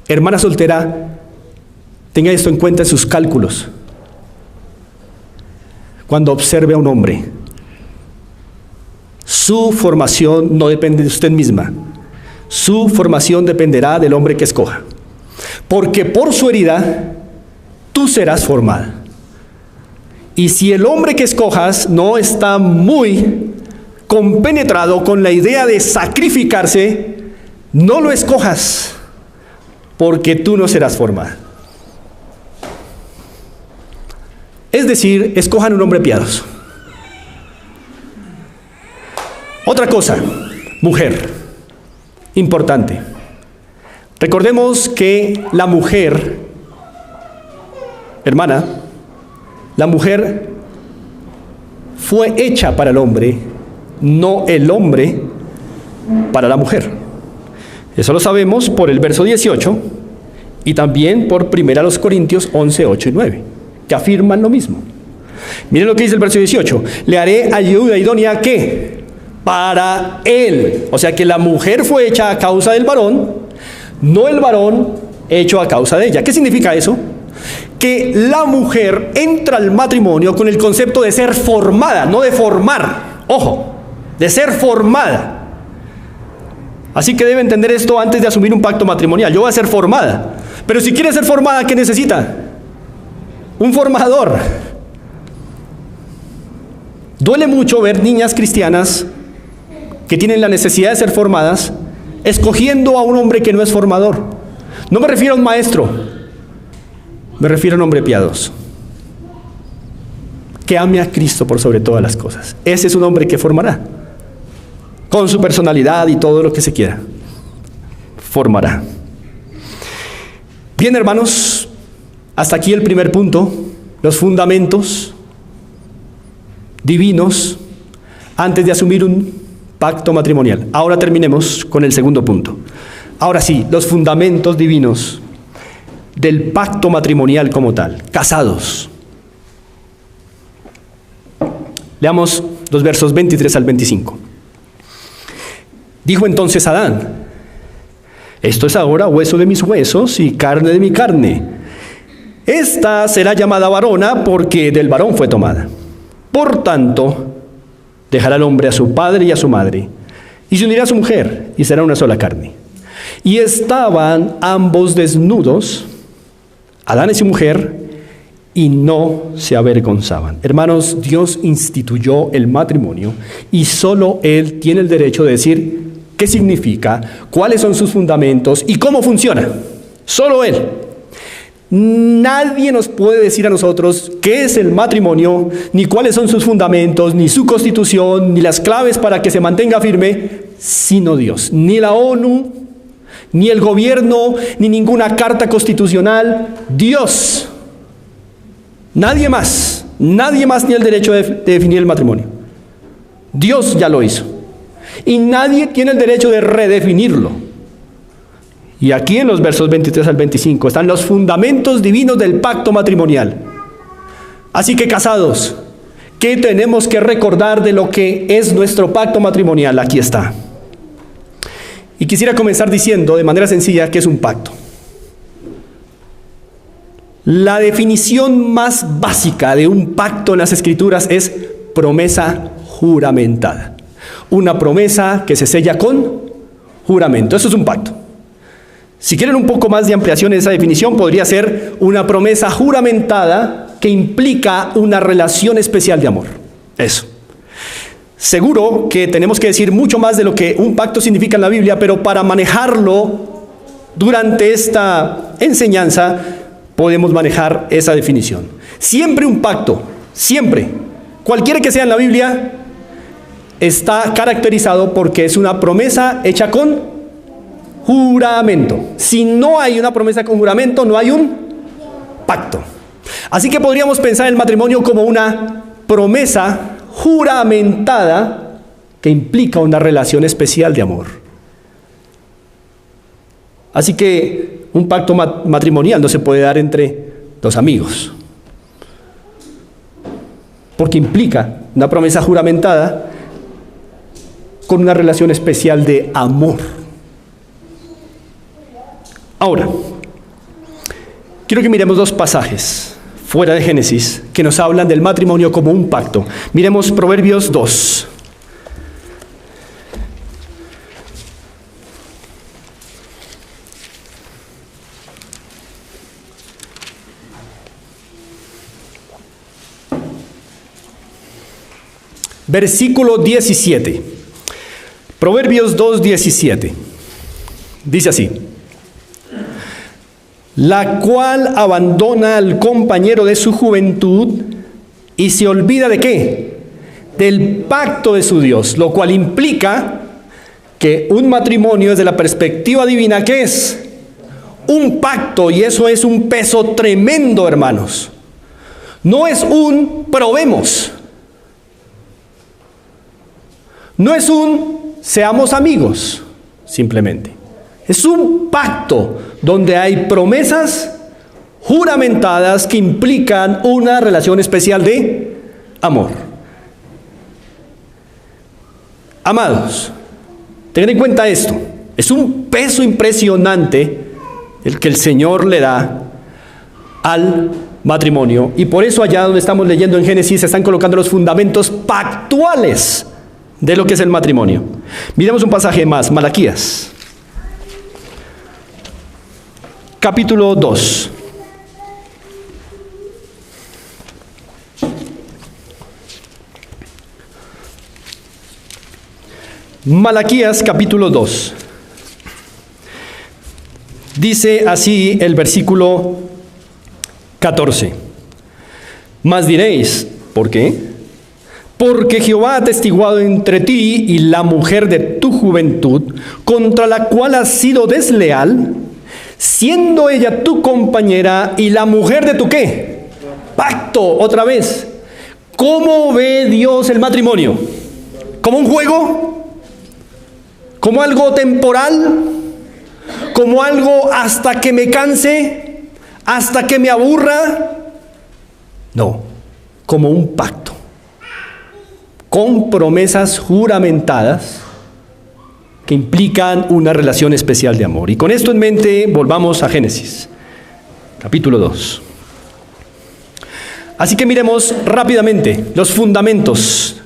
Hermana soltera, tenga esto en cuenta en sus cálculos. Cuando observe a un hombre, Su formación no depende de usted misma. Su formación dependerá del hombre que escoja. Porque por su herida, tú serás formada. Y si el hombre que escojas no está muy compenetrado con la idea de sacrificarse, no lo escojas, porque tú no serás formada. Es decir, escojan un hombre piadoso. Otra cosa, mujer, importante. Recordemos que la mujer, hermana, la mujer fue hecha para el hombre, no el hombre para la mujer. Eso lo sabemos por el verso 18 y también por 1 Corintios 11, 8 y 9, que afirman lo mismo. Miren lo que dice el verso 18. Le haré ayuda idónea, ¿qué? Para él. O sea que la mujer fue hecha a causa del varón, no el varón hecho a causa de ella. ¿Qué significa eso? Que la mujer entra al matrimonio con el concepto de ser formada, no de formar. Ojo, de ser formada. Así que debe entender esto antes de asumir un pacto matrimonial. Yo voy a ser formada. Pero si quiere ser formada, ¿qué necesita? Un formador. Duele mucho ver niñas cristianas que tienen la necesidad de ser formadas, escogiendo a un hombre que no es formador. No me refiero a un maestro, me refiero a un hombre piadoso, que ame a Cristo por sobre todas las cosas. Ese es un hombre que formará, con su personalidad y todo lo que se quiera. Formará. Bien, hermanos, hasta aquí el primer punto, los fundamentos divinos antes de asumir un pacto matrimonial. Ahora terminemos con el segundo punto. Ahora sí, los fundamentos divinos del pacto matrimonial como tal. Casados. Leamos los versos 23 al 25. Dijo entonces Adán: esto es ahora hueso de mis huesos y carne de mi carne. Esta será llamada varona porque del varón fue tomada. Por tanto, dejará el hombre a su padre y a su madre, y se unirá a su mujer, y será una sola carne. Y estaban ambos desnudos, Adán y su mujer, y no se avergonzaban. Hermanos, Dios instituyó el matrimonio, y solo Él tiene el derecho de decir qué significa, cuáles son sus fundamentos y cómo funciona. Solo Él. Nadie nos puede decir a nosotros qué es el matrimonio, ni cuáles son sus fundamentos, ni su constitución, ni las claves para que se mantenga firme, sino Dios. Ni la ONU, ni el gobierno, ni ninguna carta constitucional. Dios. Nadie más tiene el derecho de definir el matrimonio. Dios ya lo hizo. Y nadie tiene el derecho de redefinirlo. Y aquí en los versos 23 al 25 están los fundamentos divinos del pacto matrimonial. Así que, casados, ¿qué tenemos que recordar de lo que es nuestro pacto matrimonial? Aquí está. Y quisiera comenzar diciendo de manera sencilla qué es un pacto. La definición más básica de un pacto en las Escrituras es promesa juramentada. Una promesa que se sella con juramento. Eso es un pacto. Si quieren un poco más de ampliación de esa definición, podría ser una promesa juramentada que implica una relación especial de amor. Eso. Seguro que tenemos que decir mucho más de lo que un pacto significa en la Biblia, pero para manejarlo durante esta enseñanza podemos manejar esa definición. Siempre un pacto, siempre, cualquiera que sea en la Biblia, está caracterizado porque es una promesa hecha con juramento. Si no hay una promesa con juramento, no hay un pacto. Así que podríamos pensar el matrimonio como una promesa juramentada que implica una relación especial de amor. Así que un pacto matrimonial no se puede dar entre dos amigos, porque implica una promesa juramentada con una relación especial de amor. Ahora, quiero que miremos dos pasajes fuera de Génesis que nos hablan del matrimonio como un pacto. Miremos Proverbios 2. versículo 17. Proverbios 2:17. Dice así: la cual abandona al compañero de su juventud y se olvida ¿de qué? Del pacto de su Dios, lo cual implica que un matrimonio desde la perspectiva divina, ¿qué es? Un pacto, y eso es un peso tremendo, hermanos. No es un probemos. No es un seamos amigos, simplemente. Es un pacto donde hay promesas juramentadas que implican una relación especial de amor. Amados, tengan en cuenta esto. Es un peso impresionante el que el Señor le da al matrimonio. Y por eso allá donde estamos leyendo en Génesis se están colocando los fundamentos pactuales de lo que es el matrimonio. Miremos un pasaje más, Malaquías. Capítulo 2. Malaquías capítulo 2. Dice así el versículo 14. Mas diréis, ¿por qué? Porque Jehová ha atestiguado entre ti y la mujer de tu juventud, contra la cual has sido desleal, siendo ella tu compañera y la mujer de tu ¿qué? Pacto, otra vez. ¿Cómo ve Dios el matrimonio? ¿Como un juego? ¿Como algo temporal? ¿Como algo hasta que me canse? ¿Hasta que me aburra? No, como un pacto, con promesas juramentadas que implican una relación especial de amor. Y con esto en mente, volvamos a Génesis, capítulo 2. Así que miremos rápidamente los fundamentos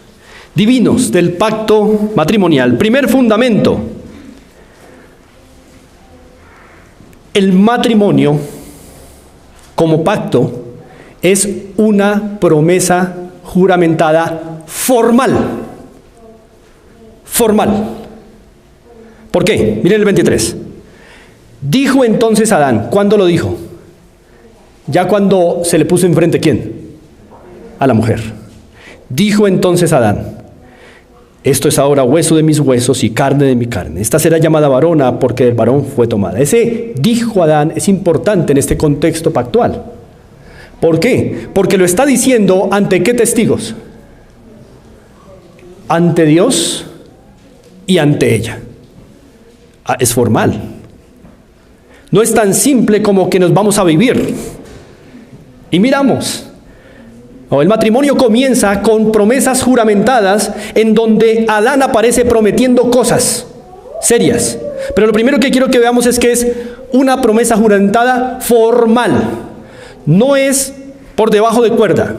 divinos del pacto matrimonial. Primer fundamento: el matrimonio como pacto es una promesa juramentada formal. Formal. ¿Por qué? Miren el 23. Dijo entonces Adán. ¿Cuándo lo dijo? Ya cuando se le puso enfrente, ¿quién? A la mujer. Dijo entonces Adán: esto es ahora hueso de mis huesos y carne de mi carne. Esta será llamada varona porque del varón fue tomada. Ese dijo Adán es importante en este contexto pactual. ¿Por qué? Porque lo está diciendo ante ¿qué testigos? Ante Dios y ante ella. Es formal. No es tan simple como que nos vamos a vivir y miramos. No, el matrimonio comienza con promesas juramentadas en donde Adán aparece prometiendo cosas serias. Pero lo primero que quiero que veamos es que es una promesa juramentada formal. No es por debajo de cuerda.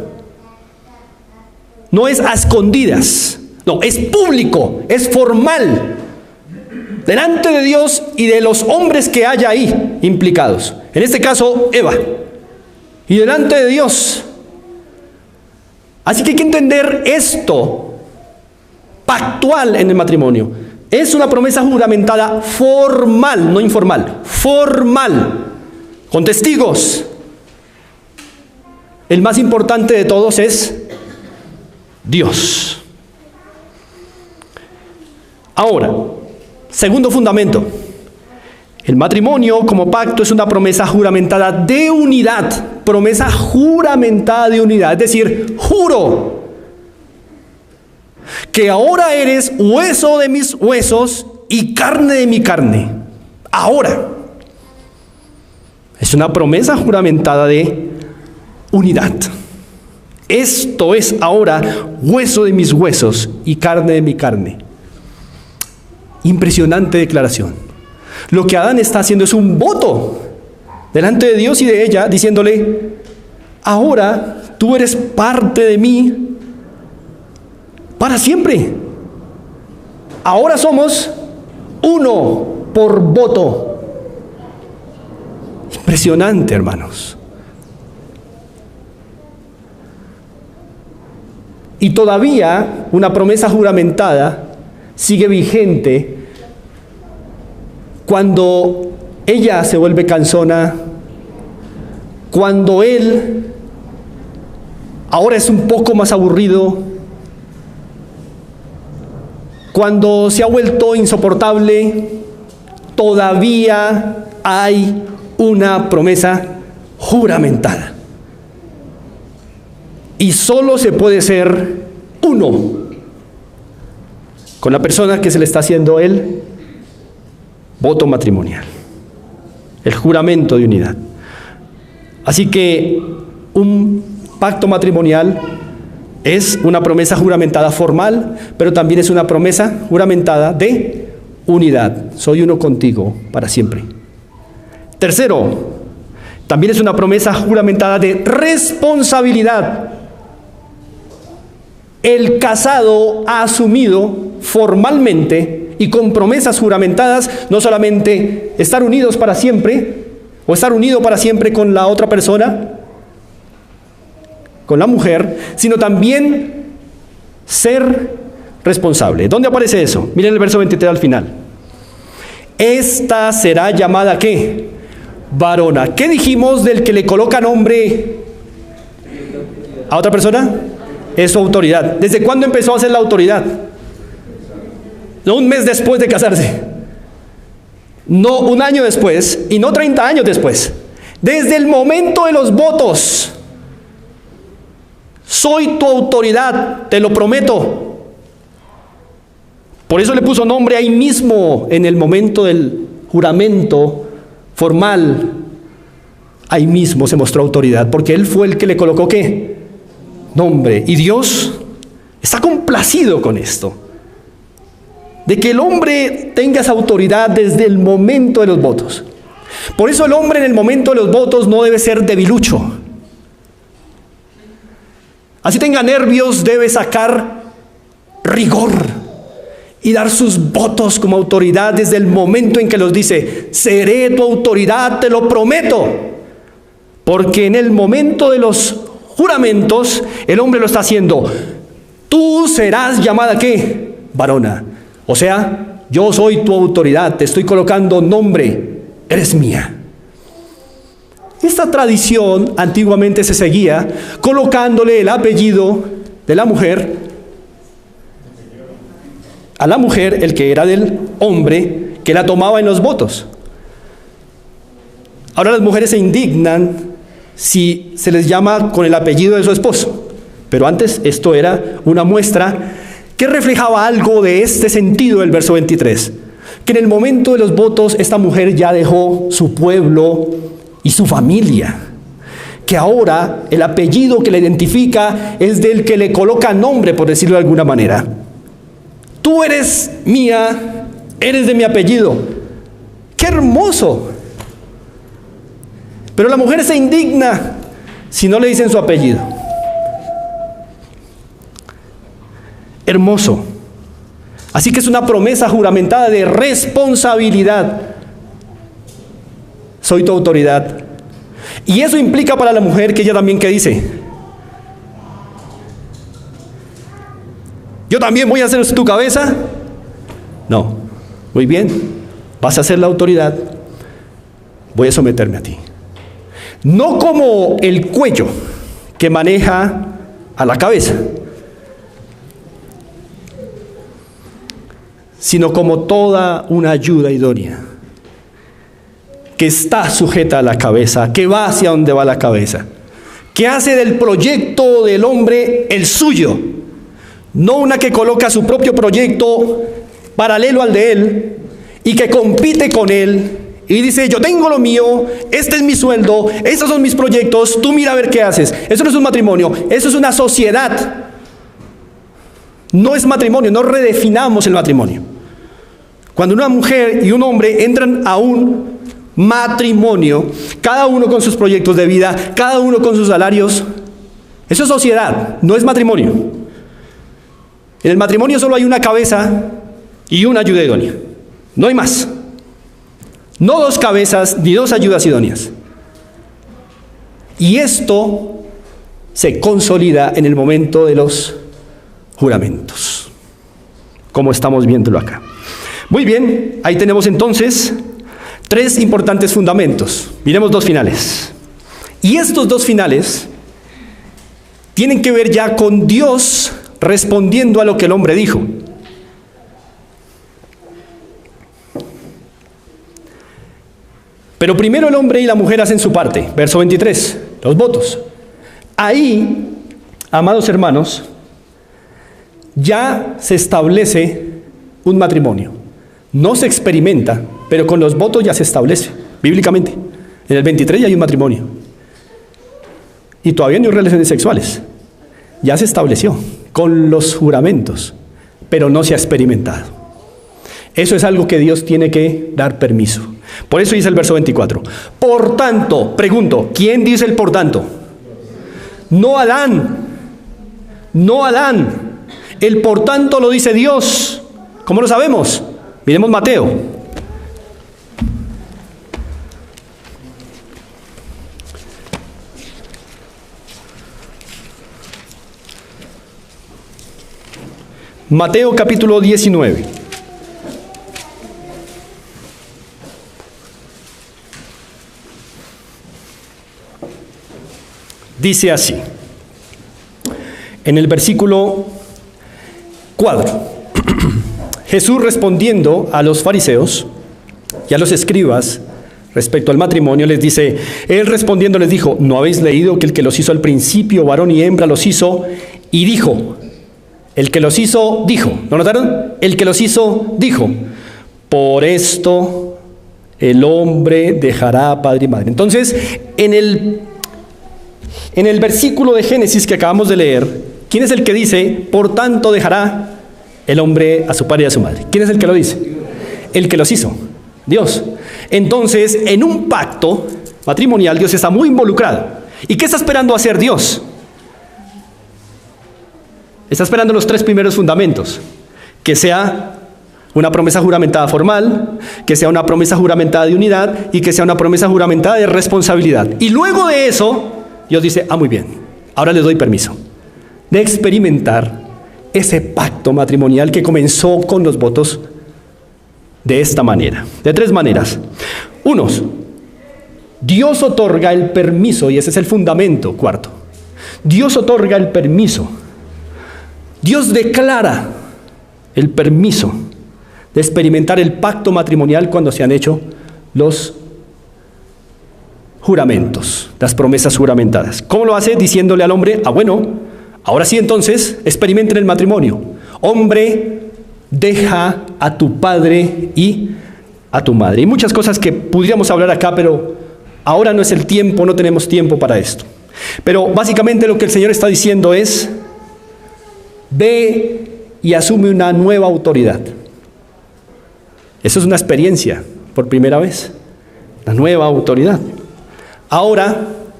No es a escondidas. No, es público, es formal. Delante de Dios y de los hombres que haya ahí implicados. En este caso, Eva. Y delante de Dios. Así que hay que entender esto pactual en el matrimonio. Es una promesa juramentada formal, no informal. Formal. Con testigos. El más importante de todos es Dios. Ahora, segundo fundamento. El matrimonio como pacto es una promesa juramentada de unidad. Promesa juramentada de unidad. Es decir, juro que ahora eres hueso de mis huesos y carne de mi carne. Ahora. Es una promesa juramentada de unidad. Esto es ahora hueso de mis huesos y carne de mi carne. Impresionante declaración. Lo que Adán está haciendo es un voto delante de Dios y de ella, diciéndole: ahora tú eres parte de mí para siempre. Ahora somos uno por voto. Impresionante, hermanos. Y todavía una promesa juramentada sigue vigente cuando ella se vuelve cansona, cuando él ahora es un poco más aburrido, cuando se ha vuelto insoportable, todavía hay una promesa juramentada. Y solo se puede ser uno con la persona que se le está haciendo el voto matrimonial, el juramento de unidad. Así que un pacto matrimonial es una promesa juramentada formal, pero también es una promesa juramentada de unidad. Soy uno contigo para siempre. Tercero, también es una promesa juramentada de responsabilidad. El casado ha asumido formalmente y con promesas juramentadas no solamente estar unidos para siempre o estar unido para siempre con la otra persona, con la mujer, sino también ser responsable. ¿Dónde aparece eso? Miren el verso 23 al final. Esta será llamada ¿qué? Varona. ¿Qué dijimos del que le coloca nombre a otra persona? Es su autoridad. ¿Desde cuándo empezó a ser la autoridad? No un mes después de casarse, no un año después y no 30 años después. Desde el momento de los votos, soy tu autoridad, te lo prometo. Por eso le puso nombre ahí mismo en el momento del juramento formal. Ahí mismo se mostró autoridad, porque él fue el que le colocó ¿qué? Nombre. Y Dios está complacido con esto, de que el hombre tenga esa autoridad desde el momento de los votos. Por eso el hombre en el momento de los votos no debe ser debilucho. Así tenga nervios, debe sacar rigor y dar sus votos como autoridad desde el momento en que los dice: seré tu autoridad, te lo prometo. Porque en el momento de los juramentos, el hombre lo está haciendo. Tú serás llamada ¿qué? Varona. O sea, yo soy tu autoridad, te estoy colocando nombre, eres mía. Esta tradición antiguamente se seguía colocándole el apellido de la mujer a la mujer, el que era del hombre, que la tomaba en los votos. Ahora las mujeres se indignan si se les llama con el apellido de su esposo, pero antes esto era una muestra que reflejaba algo de este sentido del verso 23, que en el momento de los votos esta mujer ya dejó su pueblo y su familia, que ahora el apellido que la identifica es del que le coloca nombre, por decirlo de alguna manera. Tú eres mía, eres de mi apellido. ¡Qué hermoso! Pero la mujer se indigna si no le dicen su apellido. Hermoso. Así que es una promesa juramentada de responsabilidad. Soy tu autoridad. Y eso implica para la mujer que ella también, ¿qué dice? ¿Yo también voy a ser tu cabeza? No. Muy bien. Vas a ser la autoridad. Voy a someterme a ti. No como el cuello que maneja a la cabeza, sino como toda una ayuda idónea que está sujeta a la cabeza, que va hacia donde va la cabeza, que hace del proyecto del hombre el suyo, no una que coloca su propio proyecto paralelo al de él y que compite con él y dice: yo tengo lo mío, este es mi sueldo, estos son mis proyectos, tú mira a ver qué haces. Eso no es un matrimonio, eso es una sociedad. No es matrimonio, no redefinamos el matrimonio. Cuando una mujer y un hombre entran a un matrimonio, cada uno con sus proyectos de vida, cada uno con sus salarios, eso es sociedad, no es matrimonio. En el matrimonio solo hay una cabeza y una ayuda idónea, no hay más. No dos cabezas ni dos ayudas idóneas. Y esto se consolida en el momento de los juramentos, como estamos viéndolo acá. Muy bien, ahí tenemos entonces 3 importantes fundamentos. Miremos 2 finales. Y estos 2 finales tienen que ver ya con Dios respondiendo a lo que el hombre dijo. Pero primero el hombre y la mujer hacen su parte. Verso 23, los votos. Ahí, amados hermanos, ya se establece un matrimonio. No se experimenta, pero con los votos ya se establece, bíblicamente. En el 23 ya hay un matrimonio. Y todavía no hay relaciones sexuales. Ya se estableció con los juramentos, pero no se ha experimentado. Eso es algo que Dios tiene que dar permiso. Por eso dice el verso 24. Por tanto, pregunto, ¿quién dice el por tanto? No Adán. No Adán. El por tanto lo dice Dios. ¿Cómo lo sabemos? Miremos Mateo. Mateo capítulo 19. Dice así, en el versículo 4, Jesús respondiendo a los fariseos y a los escribas respecto al matrimonio, les dice, él respondiendo les dijo, ¿no habéis leído que el que los hizo al principio, varón y hembra, los hizo? Y dijo, el que los hizo, dijo, ¿lo notaron? El que los hizo, dijo, por esto el hombre dejará a padre y madre. Entonces, en el versículo de Génesis que acabamos de leer, ¿quién es el que dice, por tanto dejará el hombre a su padre y a su madre? ¿Quién es el que lo dice? El que los hizo, Dios. Entonces, en un pacto matrimonial, Dios está muy involucrado. ¿Y qué está esperando hacer Dios? Está esperando los 3 primeros fundamentos. Que sea una promesa juramentada formal, que sea una promesa juramentada de unidad y que sea una promesa juramentada de responsabilidad. Y luego de eso, Dios dice, muy bien, ahora les doy permiso de experimentar ese pacto matrimonial que comenzó con los votos de esta manera, de 3 maneras. Unos, Dios otorga el permiso, y ese es el fundamento cuarto. Dios otorga el permiso. Dios declara el permiso de experimentar el pacto matrimonial cuando se han hecho los juramentos, las promesas juramentadas. ¿Cómo lo hace? Diciéndole al hombre, bueno, ahora sí entonces, experimenten el matrimonio. Hombre, deja a tu padre y a tu madre. Y muchas cosas que pudiéramos hablar acá, pero ahora no es el tiempo, no tenemos tiempo para esto. Pero básicamente lo que el Señor está diciendo es, ve y asume una nueva autoridad. Eso es una experiencia por primera vez, la nueva autoridad. Ahora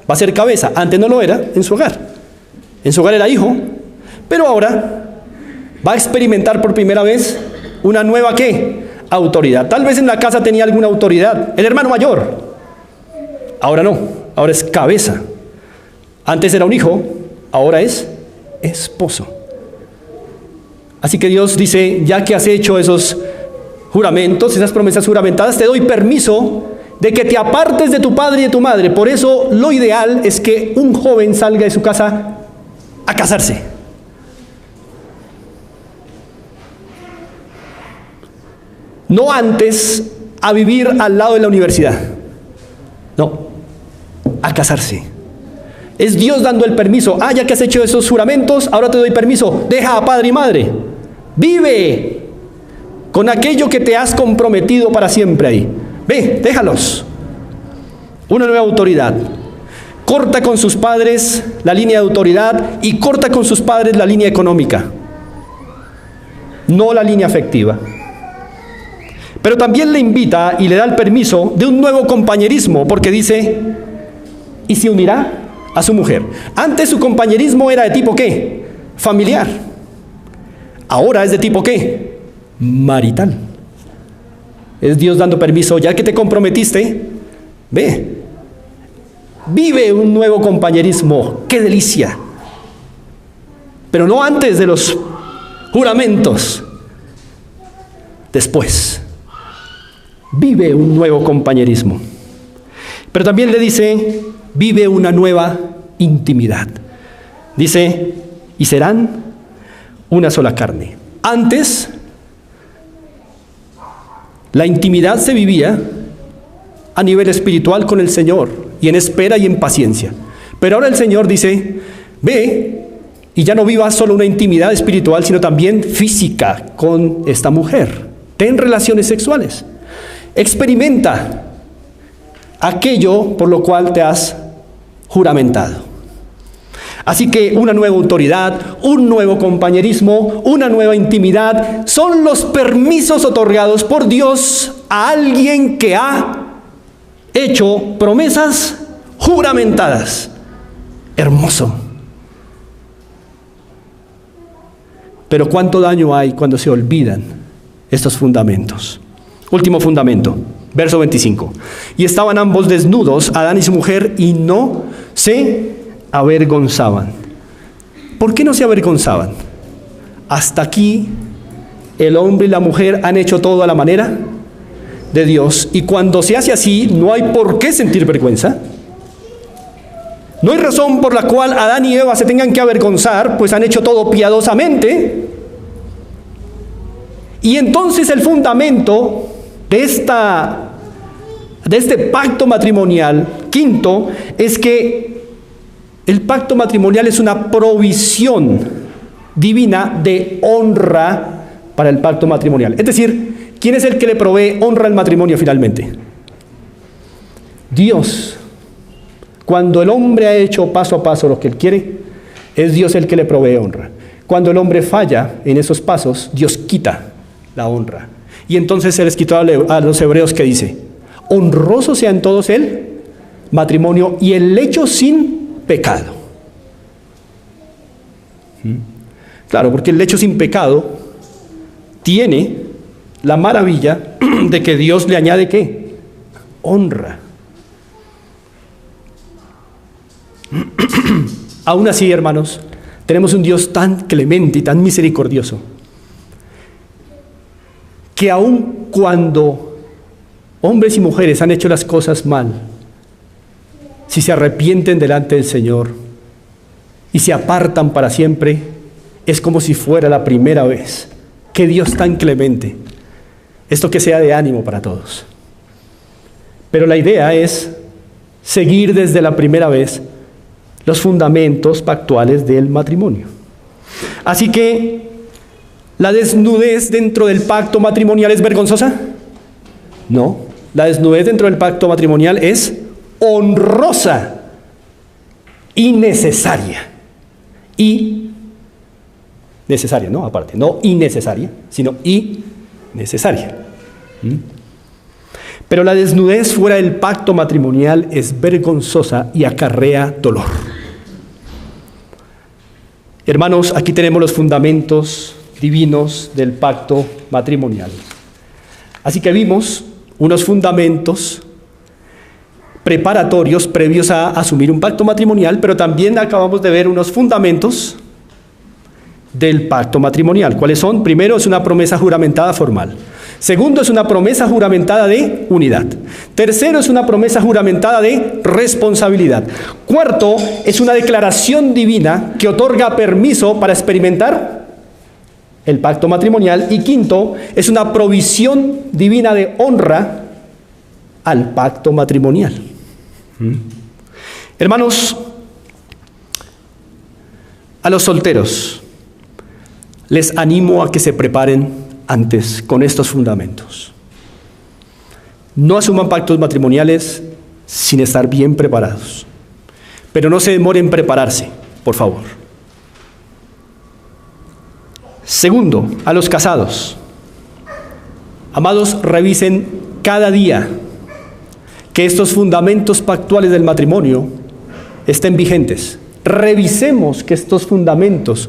va a ser cabeza, antes no lo era en su hogar. En su hogar era hijo, pero ahora va a experimentar por primera vez una nueva ¿qué? Autoridad. Tal vez en la casa tenía alguna autoridad, el hermano mayor. Ahora no, ahora es cabeza. Antes era un hijo, ahora es esposo. Así que Dios dice, ya que has hecho esos juramentos, esas promesas juramentadas, te doy permiso de que te apartes de tu padre y de tu madre. Por eso lo ideal es que un joven salga de su casa a casarse. No antes a vivir al lado de la universidad. No, a casarse. Es Dios dando el permiso. Ya que has hecho esos juramentos, ahora te doy permiso. Deja a padre y madre. Vive con aquello que te has comprometido para siempre ahí. Ve, déjalos. Una nueva autoridad. Corta con sus padres la línea de autoridad y corta con sus padres la línea económica, no la línea afectiva. Pero también le invita y le da el permiso de un nuevo compañerismo, porque dice, y se unirá a su mujer. Antes su compañerismo era de tipo ¿qué? Familiar. Ahora es de tipo ¿qué? Marital. Es Dios dando permiso, ya que te comprometiste, ve, vive un nuevo compañerismo, qué delicia. Pero no antes de los juramentos. Después, vive un nuevo compañerismo. Pero también le dice, vive una nueva intimidad. Dice, y serán una sola carne. Antes, la intimidad se vivía a nivel espiritual con el Señor, y en espera y en paciencia. Pero ahora el Señor dice, ve y ya no vivas solo una intimidad espiritual, sino también física con esta mujer. Ten relaciones sexuales. Experimenta aquello por lo cual te has juramentado. Así que una nueva autoridad, un nuevo compañerismo, una nueva intimidad, son los permisos otorgados por Dios a alguien que ha hecho promesas juramentadas. Hermoso. Pero cuánto daño hay cuando se olvidan estos fundamentos. Último fundamento, verso 25. Y estaban ambos desnudos, Adán y su mujer, y no se avergonzaban. ¿Por qué no se avergonzaban? Hasta aquí el hombre y la mujer han hecho todo a la manera de Dios, y cuando se hace así no hay por qué sentir vergüenza. No hay razón por la cual Adán y Eva se tengan que avergonzar, pues han hecho todo piadosamente. Y entonces el fundamento de este pacto matrimonial, quinto, es que el pacto matrimonial es una provisión divina de honra para el pacto matrimonial. Es decir, ¿quién es el que le provee honra al matrimonio finalmente? Dios. Cuando el hombre ha hecho paso a paso lo que él quiere, es Dios el que le provee honra. Cuando el hombre falla en esos pasos, Dios quita la honra. Y entonces se les quitó a los hebreos que dice, honroso sea en todos el matrimonio y el lecho sin pecado. Claro, porque el lecho sin pecado tiene la maravilla de que Dios le añade ¿qué? Honra. Aún así, hermanos, tenemos un Dios tan clemente y tan misericordioso que aun cuando hombres y mujeres han hecho las cosas mal, si se arrepienten delante del Señor y se apartan para siempre, es como si fuera la primera vez. ¡Qué Dios tan clemente! Esto que sea de ánimo para todos. Pero la idea es seguir desde la primera vez los fundamentos pactuales del matrimonio. Así que, ¿la desnudez dentro del pacto matrimonial es vergonzosa? No, la desnudez dentro del pacto matrimonial es honrosa y necesaria. Y necesaria, ¿no? Aparte, no innecesaria, sino y necesaria. Pero la desnudez fuera del pacto matrimonial es vergonzosa y acarrea dolor. Hermanos, aquí tenemos los fundamentos divinos del pacto matrimonial. Así que vimos unos fundamentos preparatorios previos a asumir un pacto matrimonial, pero también acabamos de ver unos fundamentos del pacto matrimonial. ¿Cuáles son? Primero, es una promesa juramentada formal. Segundo, es una promesa juramentada de unidad. Tercero, es una promesa juramentada de responsabilidad. Cuarto, es una declaración divina que otorga permiso para experimentar el pacto matrimonial. Y quinto, es una provisión divina de honra al pacto matrimonial. Hermanos, a los solteros les animo a que se preparen antes con estos fundamentos. No asuman pactos matrimoniales sin estar bien preparados. Pero no se demoren en prepararse, por favor. Segundo, a los casados. Amados, revisen cada día que estos fundamentos pactuales del matrimonio estén vigentes. Revisemos que estos fundamentos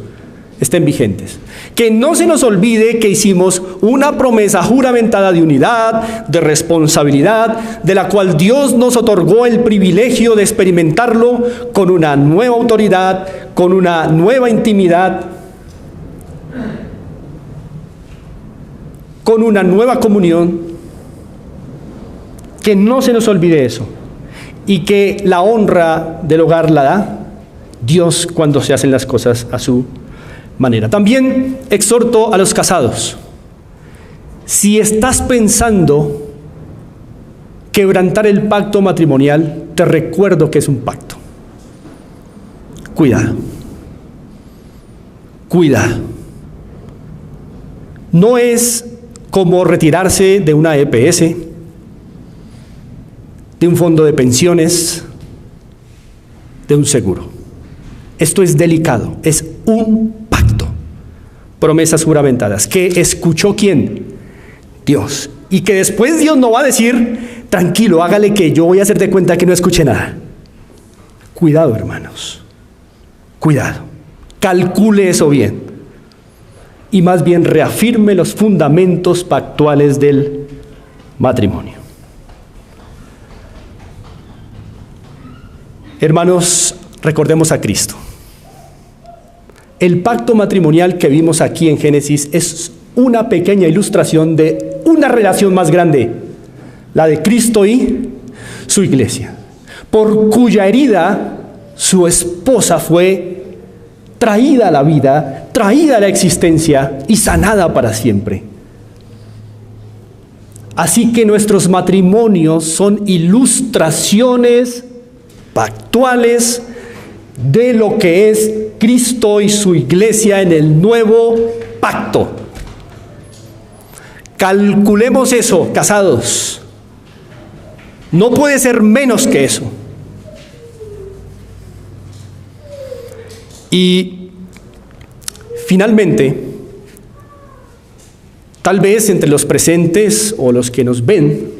estén vigentes. Que no se nos olvide que hicimos una promesa juramentada de unidad, de responsabilidad, de la cual Dios nos otorgó el privilegio de experimentarlo con una nueva autoridad, con una nueva intimidad con una nueva comunión, que no se nos olvide eso, y que la honra del hogar la da Dios cuando se hacen las cosas a su manera. También exhorto a los casados: si estás pensando quebrantar el pacto matrimonial, te recuerdo que es un pacto. Cuidado. Cuidado. No es como retirarse de una EPS, de un fondo de pensiones, de un seguro. Esto es delicado, es un pacto. Promesas juramentadas. ¿Que escuchó quién? Dios. Y que después Dios no va a decir: tranquilo, hágale que yo voy a hacer de cuenta que no escuché nada. Cuidado, hermanos. Cuidado. Calcule eso bien. Y más bien reafirme los fundamentos pactuales del matrimonio. Hermanos, recordemos a Cristo. El pacto matrimonial que vimos aquí en Génesis es una pequeña ilustración de una relación más grande, la de Cristo y su iglesia, por cuya herida su esposa fue traída a la vida, traída a la existencia y sanada para siempre. Así que nuestros matrimonios son ilustraciones pactuales de lo que es Cristo y su iglesia en el nuevo pacto. Calculemos eso, casados. No puede ser menos que eso. Y finalmente, tal vez entre los presentes o los que nos ven,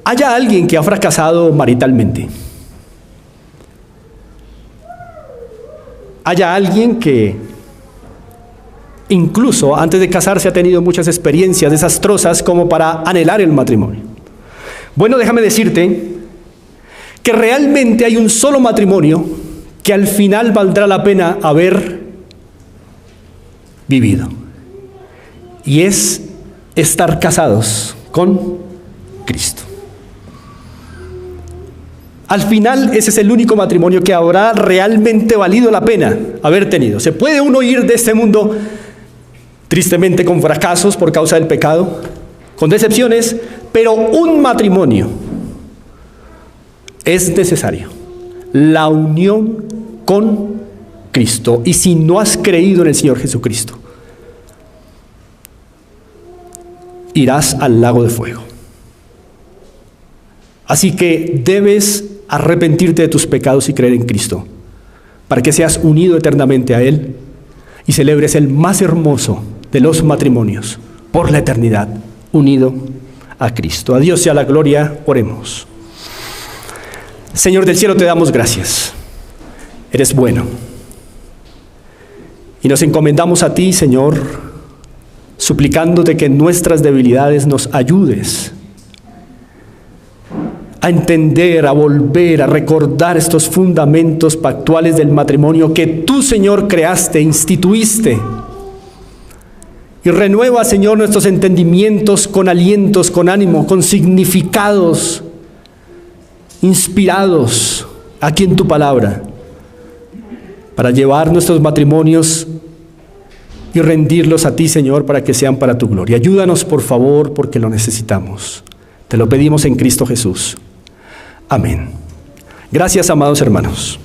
haya alguien que ha fracasado maritalmente. Haya alguien que incluso antes de casarse ha tenido muchas experiencias desastrosas como para anhelar el matrimonio. Bueno, déjame decirte que realmente hay un solo matrimonio que al final valdrá la pena haber vivido. Y es estar casados con Cristo. Al final ese es el único matrimonio que habrá realmente valido la pena haber tenido. Se puede uno ir de este mundo tristemente con fracasos por causa del pecado, con decepciones, pero un matrimonio es necesario: la unión con Cristo. Y si no has creído en el Señor Jesucristo, irás al lago de fuego. Así que debes arrepentirte de tus pecados y creer en Cristo, para que seas unido eternamente a Él y celebres el más hermoso de los matrimonios por la eternidad, unido a Cristo. A Dios sea la gloria. Oremos. Señor del cielo, te damos gracias. Eres bueno. Y nos encomendamos a ti, Señor, suplicándote que en nuestras debilidades nos ayudes a entender, a volver, a recordar estos fundamentos pactuales del matrimonio que tú, Señor, creaste, instituiste. Y renueva, Señor, nuestros entendimientos con alientos, con ánimo, con significados inspirados aquí en tu palabra, para llevar nuestros matrimonios y rendirlos a ti, Señor, para que sean para tu gloria. Ayúdanos, por favor, porque lo necesitamos. Te lo pedimos en Cristo Jesús. Amén. Gracias, amados hermanos.